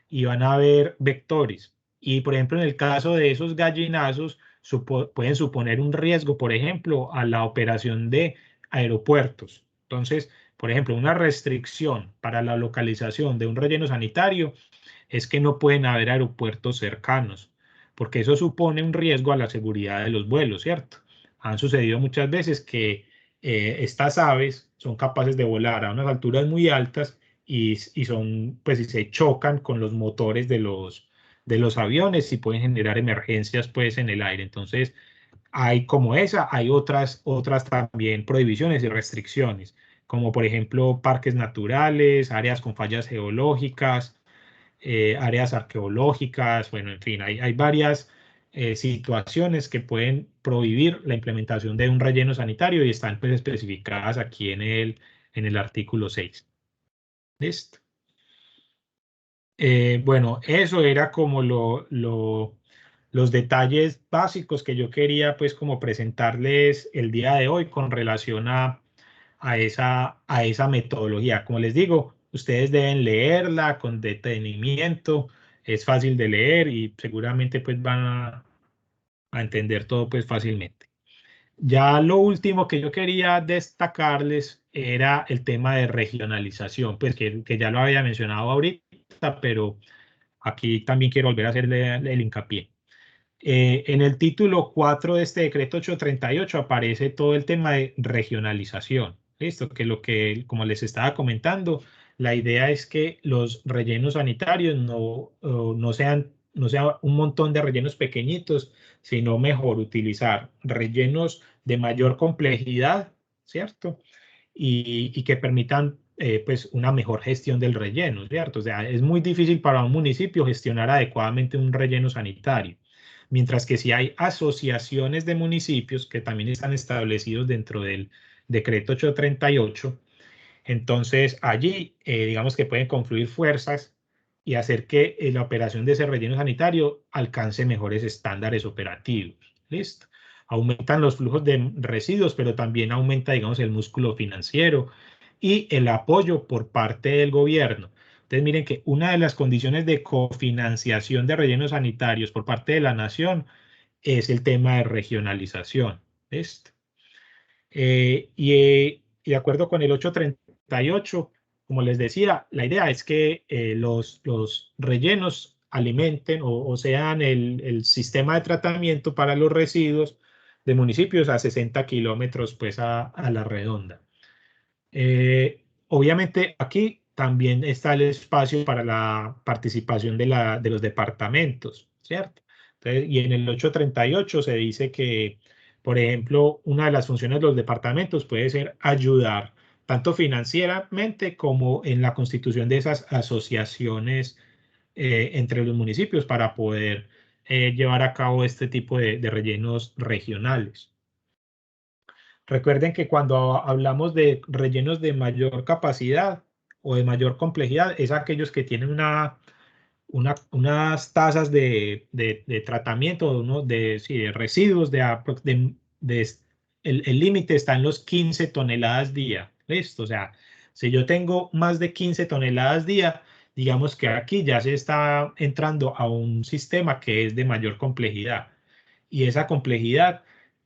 Speaker 3: Y van a haber vectores. Y, por ejemplo, en el caso de esos gallinazos, pueden suponer un riesgo, por ejemplo, a la operación de aeropuertos. Entonces, por ejemplo, una restricción para la localización de un relleno sanitario es que no pueden haber aeropuertos cercanos, porque eso supone un riesgo a la seguridad de los vuelos, ¿cierto? Han sucedido muchas veces que estas aves son capaces de volar a unas alturas muy altas y son, pues, y se chocan con los motores de los aviones y pueden generar emergencias, pues, en el aire. Entonces, hay como esa, hay otras también prohibiciones y restricciones, como por ejemplo parques naturales, áreas con fallas geológicas, áreas arqueológicas, bueno, en fin, hay varias situaciones que pueden prohibir la implementación de un relleno sanitario y están pues especificadas aquí en el artículo 6. ¿Listo? Bueno, eso era como los detalles básicos que yo quería pues como presentarles el día de hoy con relación a esa metodología. Como les digo, ustedes deben leerla con detenimiento, es fácil de leer y seguramente pues van a entender todo pues fácilmente. Ya lo último que yo quería destacarles era el tema de regionalización, pues que ya lo había mencionado ahorita, pero aquí también quiero volver a hacerle el hincapié. En el título 4 de este decreto 838 aparece todo el tema de regionalización. Listo, que lo que, como les estaba comentando, la idea es que los rellenos sanitarios no sean un montón de rellenos pequeñitos, sino mejor utilizar rellenos de mayor complejidad, ¿cierto? Y que permitan pues una mejor gestión del relleno, ¿cierto? O sea, es muy difícil para un municipio gestionar adecuadamente un relleno sanitario. Mientras que si hay asociaciones de municipios que también están establecidos dentro del decreto 838, entonces allí digamos que pueden confluir fuerzas y hacer que la operación de ese relleno sanitario alcance mejores estándares operativos. ¿Listo? Aumentan los flujos de residuos, pero también aumenta, digamos, el músculo financiero y el apoyo por parte del gobierno. Entonces, miren que una de las condiciones de cofinanciación de rellenos sanitarios por parte de la nación es el tema de regionalización. ¿Listo? Y de acuerdo con el 838, como les decía, la idea es que los rellenos alimenten o sean el sistema de tratamiento para los residuos de municipios a 60 kilómetros pues a la redonda. Obviamente aquí también está el espacio para la participación de los departamentos, ¿cierto? Entonces, y en el 838 se dice que, por ejemplo, una de las funciones de los departamentos puede ser ayudar tanto financieramente como en la constitución de esas asociaciones entre los municipios para poder llevar a cabo este tipo de rellenos regionales. Recuerden que cuando hablamos de rellenos de mayor capacidad o de mayor complejidad, es aquellos que tienen unas tasas de tratamiento, ¿no? Sí, de residuos, el límite está en los 15 toneladas día. ¿Listo? O sea, si yo tengo más de 15 toneladas día, digamos que aquí ya se está entrando a un sistema que es de mayor complejidad. Y esa complejidad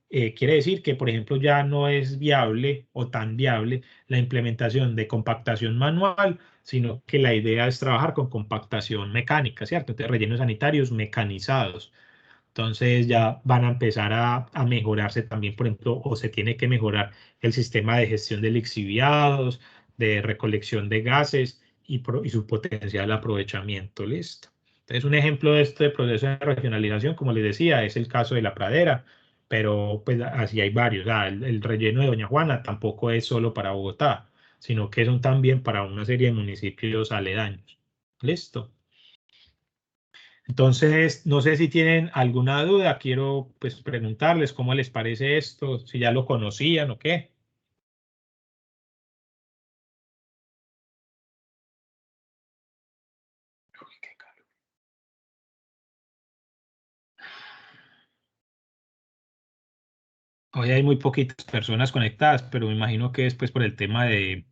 Speaker 3: quiere decir que, por ejemplo, ya no es viable o tan viable la implementación de compactación manual, sino que la idea es trabajar con compactación mecánica, ¿cierto? Entonces, rellenos sanitarios mecanizados. Entonces ya van a empezar a mejorarse también, por ejemplo, o se tiene que mejorar el sistema de gestión de lixiviados, de recolección de gases y su potencial aprovechamiento. Listo. Entonces, un ejemplo de este proceso de regionalización, como les decía, es el caso de La Pradera, pero pues así hay varios. El relleno de Doña Juana tampoco es solo para Bogotá, sino que son también para una serie de municipios aledaños. Listo. Entonces, no sé si tienen alguna duda, quiero pues preguntarles cómo les parece esto, si ya lo conocían o qué. Hoy hay muy poquitas personas conectadas, pero me imagino que es pues por el tema de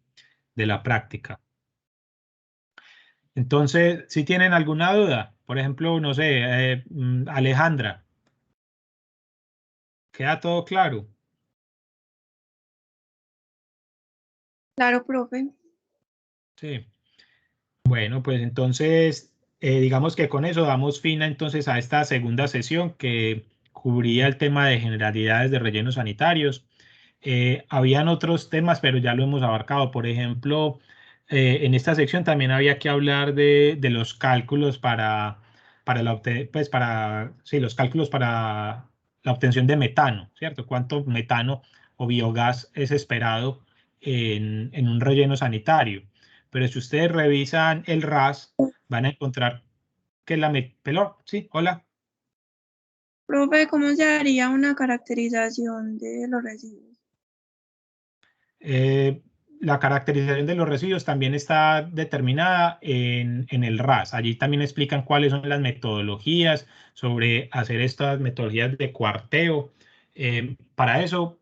Speaker 3: la práctica. Entonces, si tienen alguna duda, por ejemplo, no sé, Alejandra, ¿queda todo claro?
Speaker 5: Claro, profe.
Speaker 3: Sí. Bueno, pues entonces, digamos que con eso damos fin entonces a esta segunda sesión que cubría el tema de generalidades de rellenos sanitarios. Habían otros temas, pero ya lo hemos abarcado. Por ejemplo, en esta sección también había que hablar de los cálculos sí, los cálculos para la obtención de metano, ¿cierto? ¿Cuánto metano o biogás es esperado en un relleno sanitario? Pero si ustedes revisan el RAS, van a encontrar que Pelor, sí, hola.
Speaker 5: Profe, ¿cómo se haría una caracterización de los residuos?
Speaker 3: Eh, la caracterización de los residuos también está determinada en el RAS. Allí también explican cuáles son las metodologías sobre hacer estas metodologías de cuarteo. Para eso,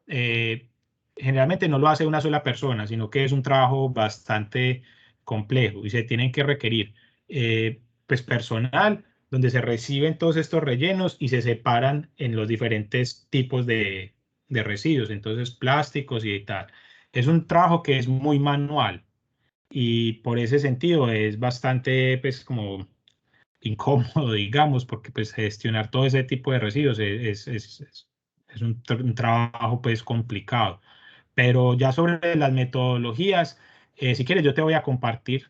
Speaker 3: generalmente no lo hace una sola persona, sino que es un trabajo bastante complejo y se tienen que requerir pues personal donde se reciben todos estos rellenos y se separan en los diferentes tipos de residuos, entonces plásticos y tal. Es un trabajo que es muy manual y por ese sentido es bastante, pues, como incómodo, digamos, porque pues gestionar todo ese tipo de residuos es un trabajo, pues, complicado. Pero ya sobre las metodologías, si quieres, yo te voy a compartir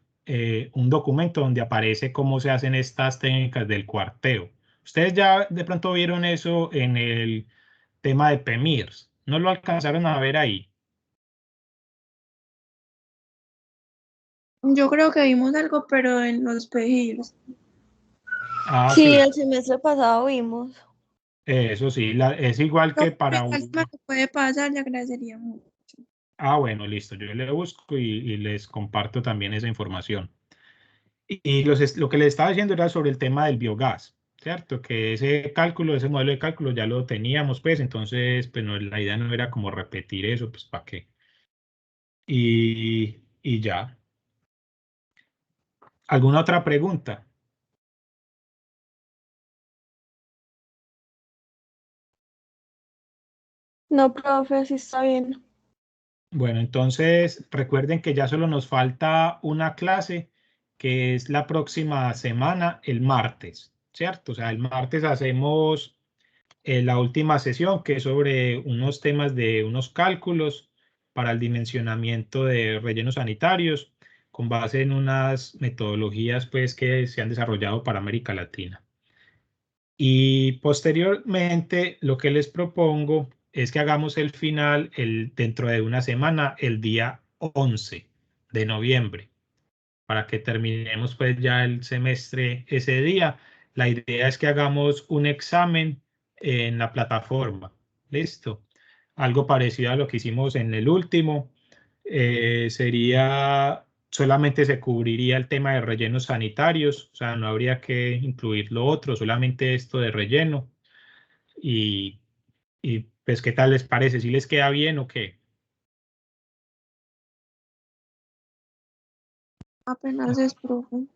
Speaker 3: un documento donde aparece cómo se hacen estas técnicas del cuarteo. Ustedes ya de pronto vieron eso en el tema de PEMIRS, ¿no lo alcanzaron a ver ahí?
Speaker 5: Yo creo que vimos algo, pero en los PEGIRs.
Speaker 3: Ah,
Speaker 6: Sí,
Speaker 3: sí,
Speaker 6: el semestre pasado vimos.
Speaker 3: eso sí, es igual que
Speaker 5: Profe,
Speaker 3: para
Speaker 5: ¿alguien me lo puede pasar? Le agradecería mucho.
Speaker 3: Ah, bueno, listo, yo le busco y les comparto también esa información. Y lo que les estaba diciendo era sobre el tema del biogás, ¿cierto? Que ese cálculo, ese modelo de cálculo ya lo teníamos, pues, entonces, pues, la idea no era como repetir eso, pues, ¿para qué? Y ya. ¿Alguna otra pregunta?
Speaker 6: No, profe, sí está bien.
Speaker 3: Bueno, entonces recuerden que ya solo nos falta una clase que es la próxima semana, el martes, ¿cierto? O sea, el martes hacemos la última sesión que es sobre unos temas de unos cálculos para el dimensionamiento de rellenos sanitarios con base en unas metodologías pues que se han desarrollado para América Latina. Y posteriormente lo que les propongo es que hagamos el final dentro de una semana, el día 11 de noviembre, para que terminemos pues ya el semestre ese día. La idea es que hagamos un examen en la plataforma. ¿Listo? algo parecido a lo que hicimos en el último. Solamente se cubriría el tema de rellenos sanitarios, o sea, no habría que incluir lo otro, solamente esto de relleno. Y pues, ¿qué tal les parece? ¿Si les queda bien o qué?
Speaker 5: Apenas es, profe.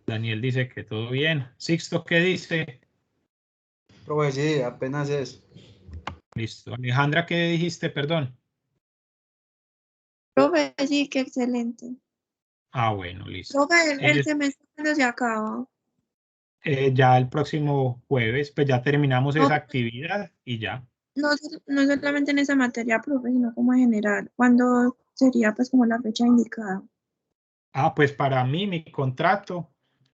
Speaker 3: Daniel dice que todo bien. Sixto, ¿qué dice?
Speaker 2: Profe, sí, apenas es.
Speaker 3: Listo. Alejandra, ¿qué dijiste? Perdón.
Speaker 5: Profe, sí, qué excelente.
Speaker 3: Ah, bueno, listo.
Speaker 5: Profe, el
Speaker 3: Ellos,
Speaker 5: semestre cuando se acaba.
Speaker 3: ya el próximo jueves, pues ya terminamos
Speaker 5: No,
Speaker 3: esa actividad y ya.
Speaker 5: no solamente en esa materia, profe, sino como en general. ¿Cuándo sería pues como la fecha indicada?
Speaker 3: Ah, pues para mí mi contrato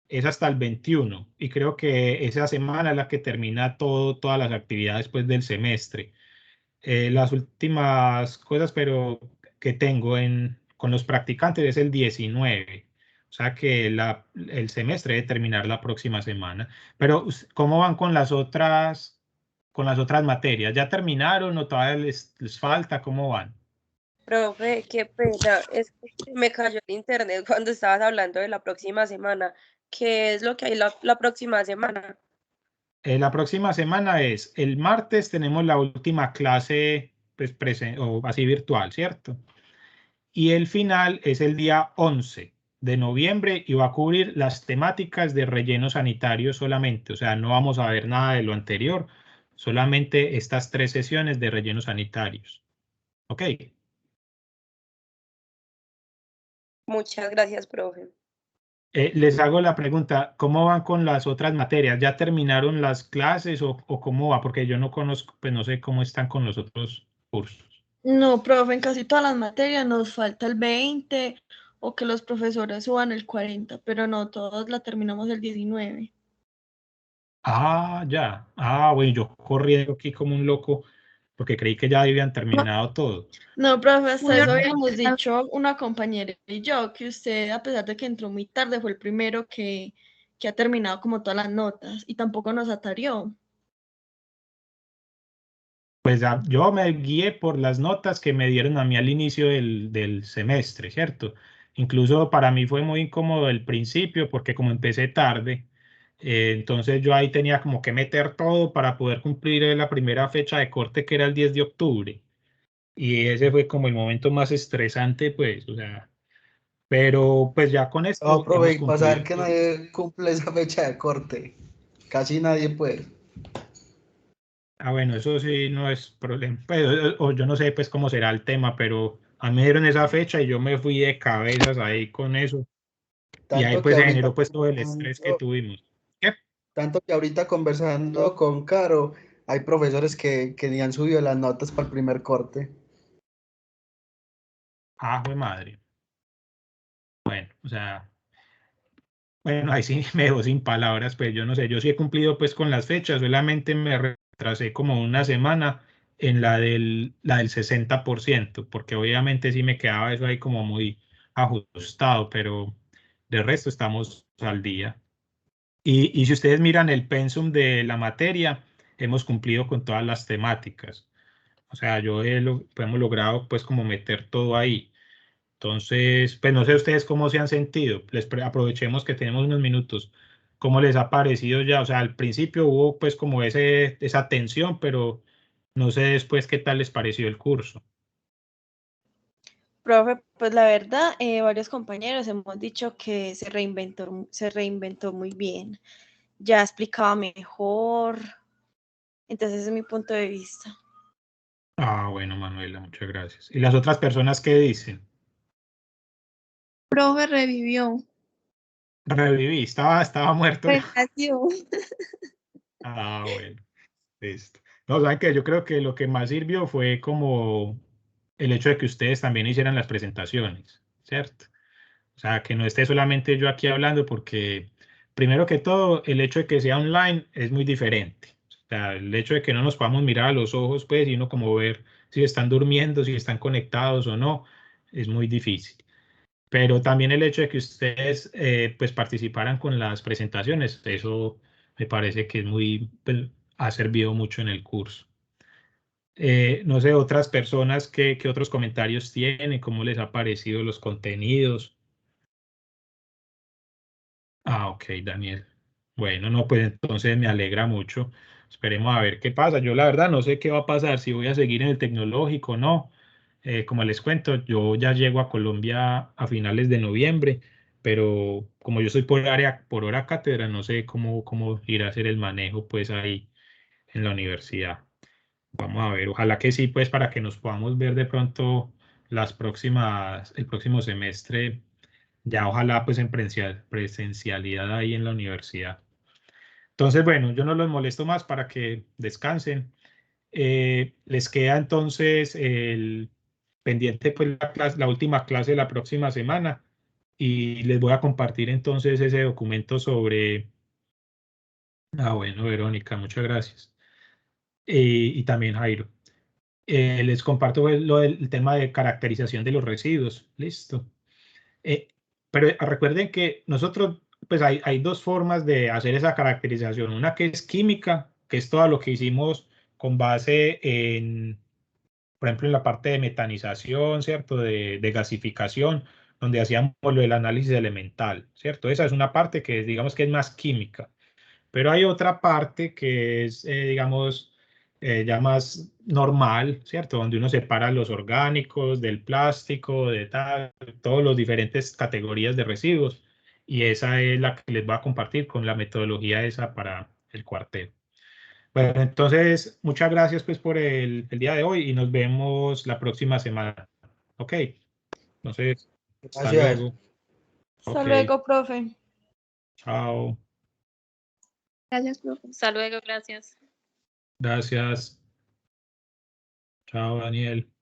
Speaker 3: es hasta el 21 y creo que esa semana es la que termina todas las actividades pues, del semestre. Las últimas cosas pero que tengo con los practicantes es el 19. O sea que el semestre debe terminar la próxima semana. Pero ¿cómo van con las otras materias? ¿Ya terminaron o todavía les falta? ¿Cómo van?
Speaker 7: Profe, qué pena, es que me cayó el internet cuando estabas hablando de la próxima semana. ¿Qué es lo que hay la próxima semana?
Speaker 3: La próxima semana es el martes tenemos la última clase pues, o así virtual, ¿cierto? Y el final es el día 11 de noviembre y va a cubrir las temáticas de relleno sanitario solamente. O sea, no vamos a ver nada de lo anterior, solamente estas 3 sesiones de relleno sanitarios. ¿Ok?
Speaker 7: Muchas gracias, profe.
Speaker 3: Les hago la pregunta, ¿cómo van con las otras materias? ¿Ya terminaron las clases o cómo va? Porque yo no conozco, pues no sé cómo están con los otros cursos.
Speaker 6: No, profe, en casi todas las materias nos falta el 20 o que los profesores suban el 40, pero no, todos la terminamos el 19.
Speaker 3: Ah, ya. Ah, bueno, yo corriendo aquí como un loco porque creí que ya habían terminado todo.
Speaker 6: No, profe, hasta eso
Speaker 5: Una-
Speaker 6: habíamos dicho una compañera y yo, que usted, a pesar de que entró muy tarde, fue el primero que ha terminado como todas las notas y tampoco nos atarió.
Speaker 3: Pues yo me guié por las notas que me dieron a mí al inicio del semestre, ¿cierto? Incluso para mí fue muy incómodo el principio porque como empecé tarde, entonces yo ahí tenía como que meter todo para poder cumplir la primera fecha de corte que era el 10 de octubre. Y ese fue como el momento más estresante, pues, o sea, pero pues ya con
Speaker 2: No,
Speaker 3: esto
Speaker 2: profe,
Speaker 3: hemos
Speaker 2: y pasar
Speaker 3: cumplido.
Speaker 2: que nadie cumple esa fecha de corte. Casi nadie puede.
Speaker 3: Ah, bueno, eso sí no es problema. Pues, o yo no sé pues cómo será el tema, pero a mí me dieron esa fecha y yo me fui de cabezas ahí con eso. Y ahí
Speaker 2: Tanto que
Speaker 3: pues se
Speaker 2: ahorita
Speaker 3: generó pues todo el estrés que
Speaker 2: conversando,
Speaker 3: tuvimos. ¿Qué?
Speaker 2: tanto que ahorita conversando con Caro, hay profesores que ni han subido las notas para el primer corte.
Speaker 3: Ah, fue madre. Bueno, o sea, bueno, ahí sí me dejó sin palabras, pues yo no sé, yo sí he cumplido pues con las fechas, solamente me retrasé como una semana en la del 60%, porque obviamente sí me quedaba eso ahí como muy ajustado, pero de resto estamos al día. Y si ustedes miran el pensum de la materia, hemos cumplido con todas las temáticas. O sea, hemos logrado pues como meter todo ahí. Entonces, pues no sé ustedes cómo se han sentido. Aprovechemos que tenemos unos minutos. ¿Cómo les ha parecido ya? O sea, al principio hubo pues como esa tensión, pero no sé después qué tal les pareció el curso.
Speaker 6: Profe, pues la verdad, varios compañeros hemos dicho que se reinventó muy bien. Ya explicaba mejor. Entonces, ese es mi punto de vista.
Speaker 3: Ah, bueno, Manuela, muchas gracias. ¿Y las otras personas qué dicen?
Speaker 5: Profe revivió.
Speaker 3: Reviví, estaba muerto.
Speaker 5: Renació.
Speaker 3: Ah, bueno. Listo. No, saben que yo creo que lo que más sirvió fue como el hecho de que ustedes también hicieran las presentaciones, ¿cierto? O sea, que no esté solamente yo aquí hablando porque, primero que todo, el hecho de que sea online es muy diferente. O sea, el hecho de que no nos podamos mirar a los ojos, pues, sino como ver si están durmiendo, si están conectados o no, es muy difícil. Pero también el hecho de que ustedes, pues, participaran con las presentaciones, eso me parece que es muy, pues, ha servido mucho en el curso. No sé, otras personas qué otros comentarios tienen, cómo les ha parecido los contenidos. Ah, ok, Daniel. Bueno, no, pues entonces me alegra mucho. Esperemos a ver qué pasa. Yo la verdad no sé qué va a pasar, si voy a seguir en el tecnológico o no. Como les cuento, yo ya llego a Colombia a finales de noviembre, pero como yo soy por hora cátedra, no sé cómo ir a hacer el manejo pues ahí en la universidad. Vamos a ver, ojalá que sí, pues para que nos podamos ver de pronto el próximo semestre, ya ojalá pues en presencialidad ahí en la universidad. Entonces, bueno, yo no los molesto más para que descansen. Les queda entonces el pendiente, pues la última clase de la próxima semana y les voy a compartir entonces ese documento sobre... Ah, bueno, Verónica, muchas gracias. Y también Jairo. Les comparto pues, el tema de caracterización de los residuos. Listo. Eh, pero recuerden que nosotros, pues hay dos formas de hacer esa caracterización. Una que es química, que es todo lo que hicimos con base en, por ejemplo, en la parte de metanización, ¿cierto? De gasificación, donde hacíamos lo del análisis elemental, ¿cierto? Esa es una parte que digamos que es más química. Pero hay otra parte que es, digamos, ya más normal, ¿cierto? Donde uno separa los orgánicos del plástico, de tal, todas las diferentes categorías de residuos. Y esa es la que les voy a compartir con la metodología esa para el cuartel. Bueno, entonces, muchas gracias pues por el día de hoy y nos vemos la próxima semana. Ok, entonces, hasta
Speaker 2: Gracias.
Speaker 3: luego.
Speaker 6: Hasta
Speaker 3: Ok,
Speaker 6: luego, profe.
Speaker 3: chao.
Speaker 5: Gracias, profe.
Speaker 7: Hasta luego, gracias.
Speaker 3: Gracias. Chao, Daniel.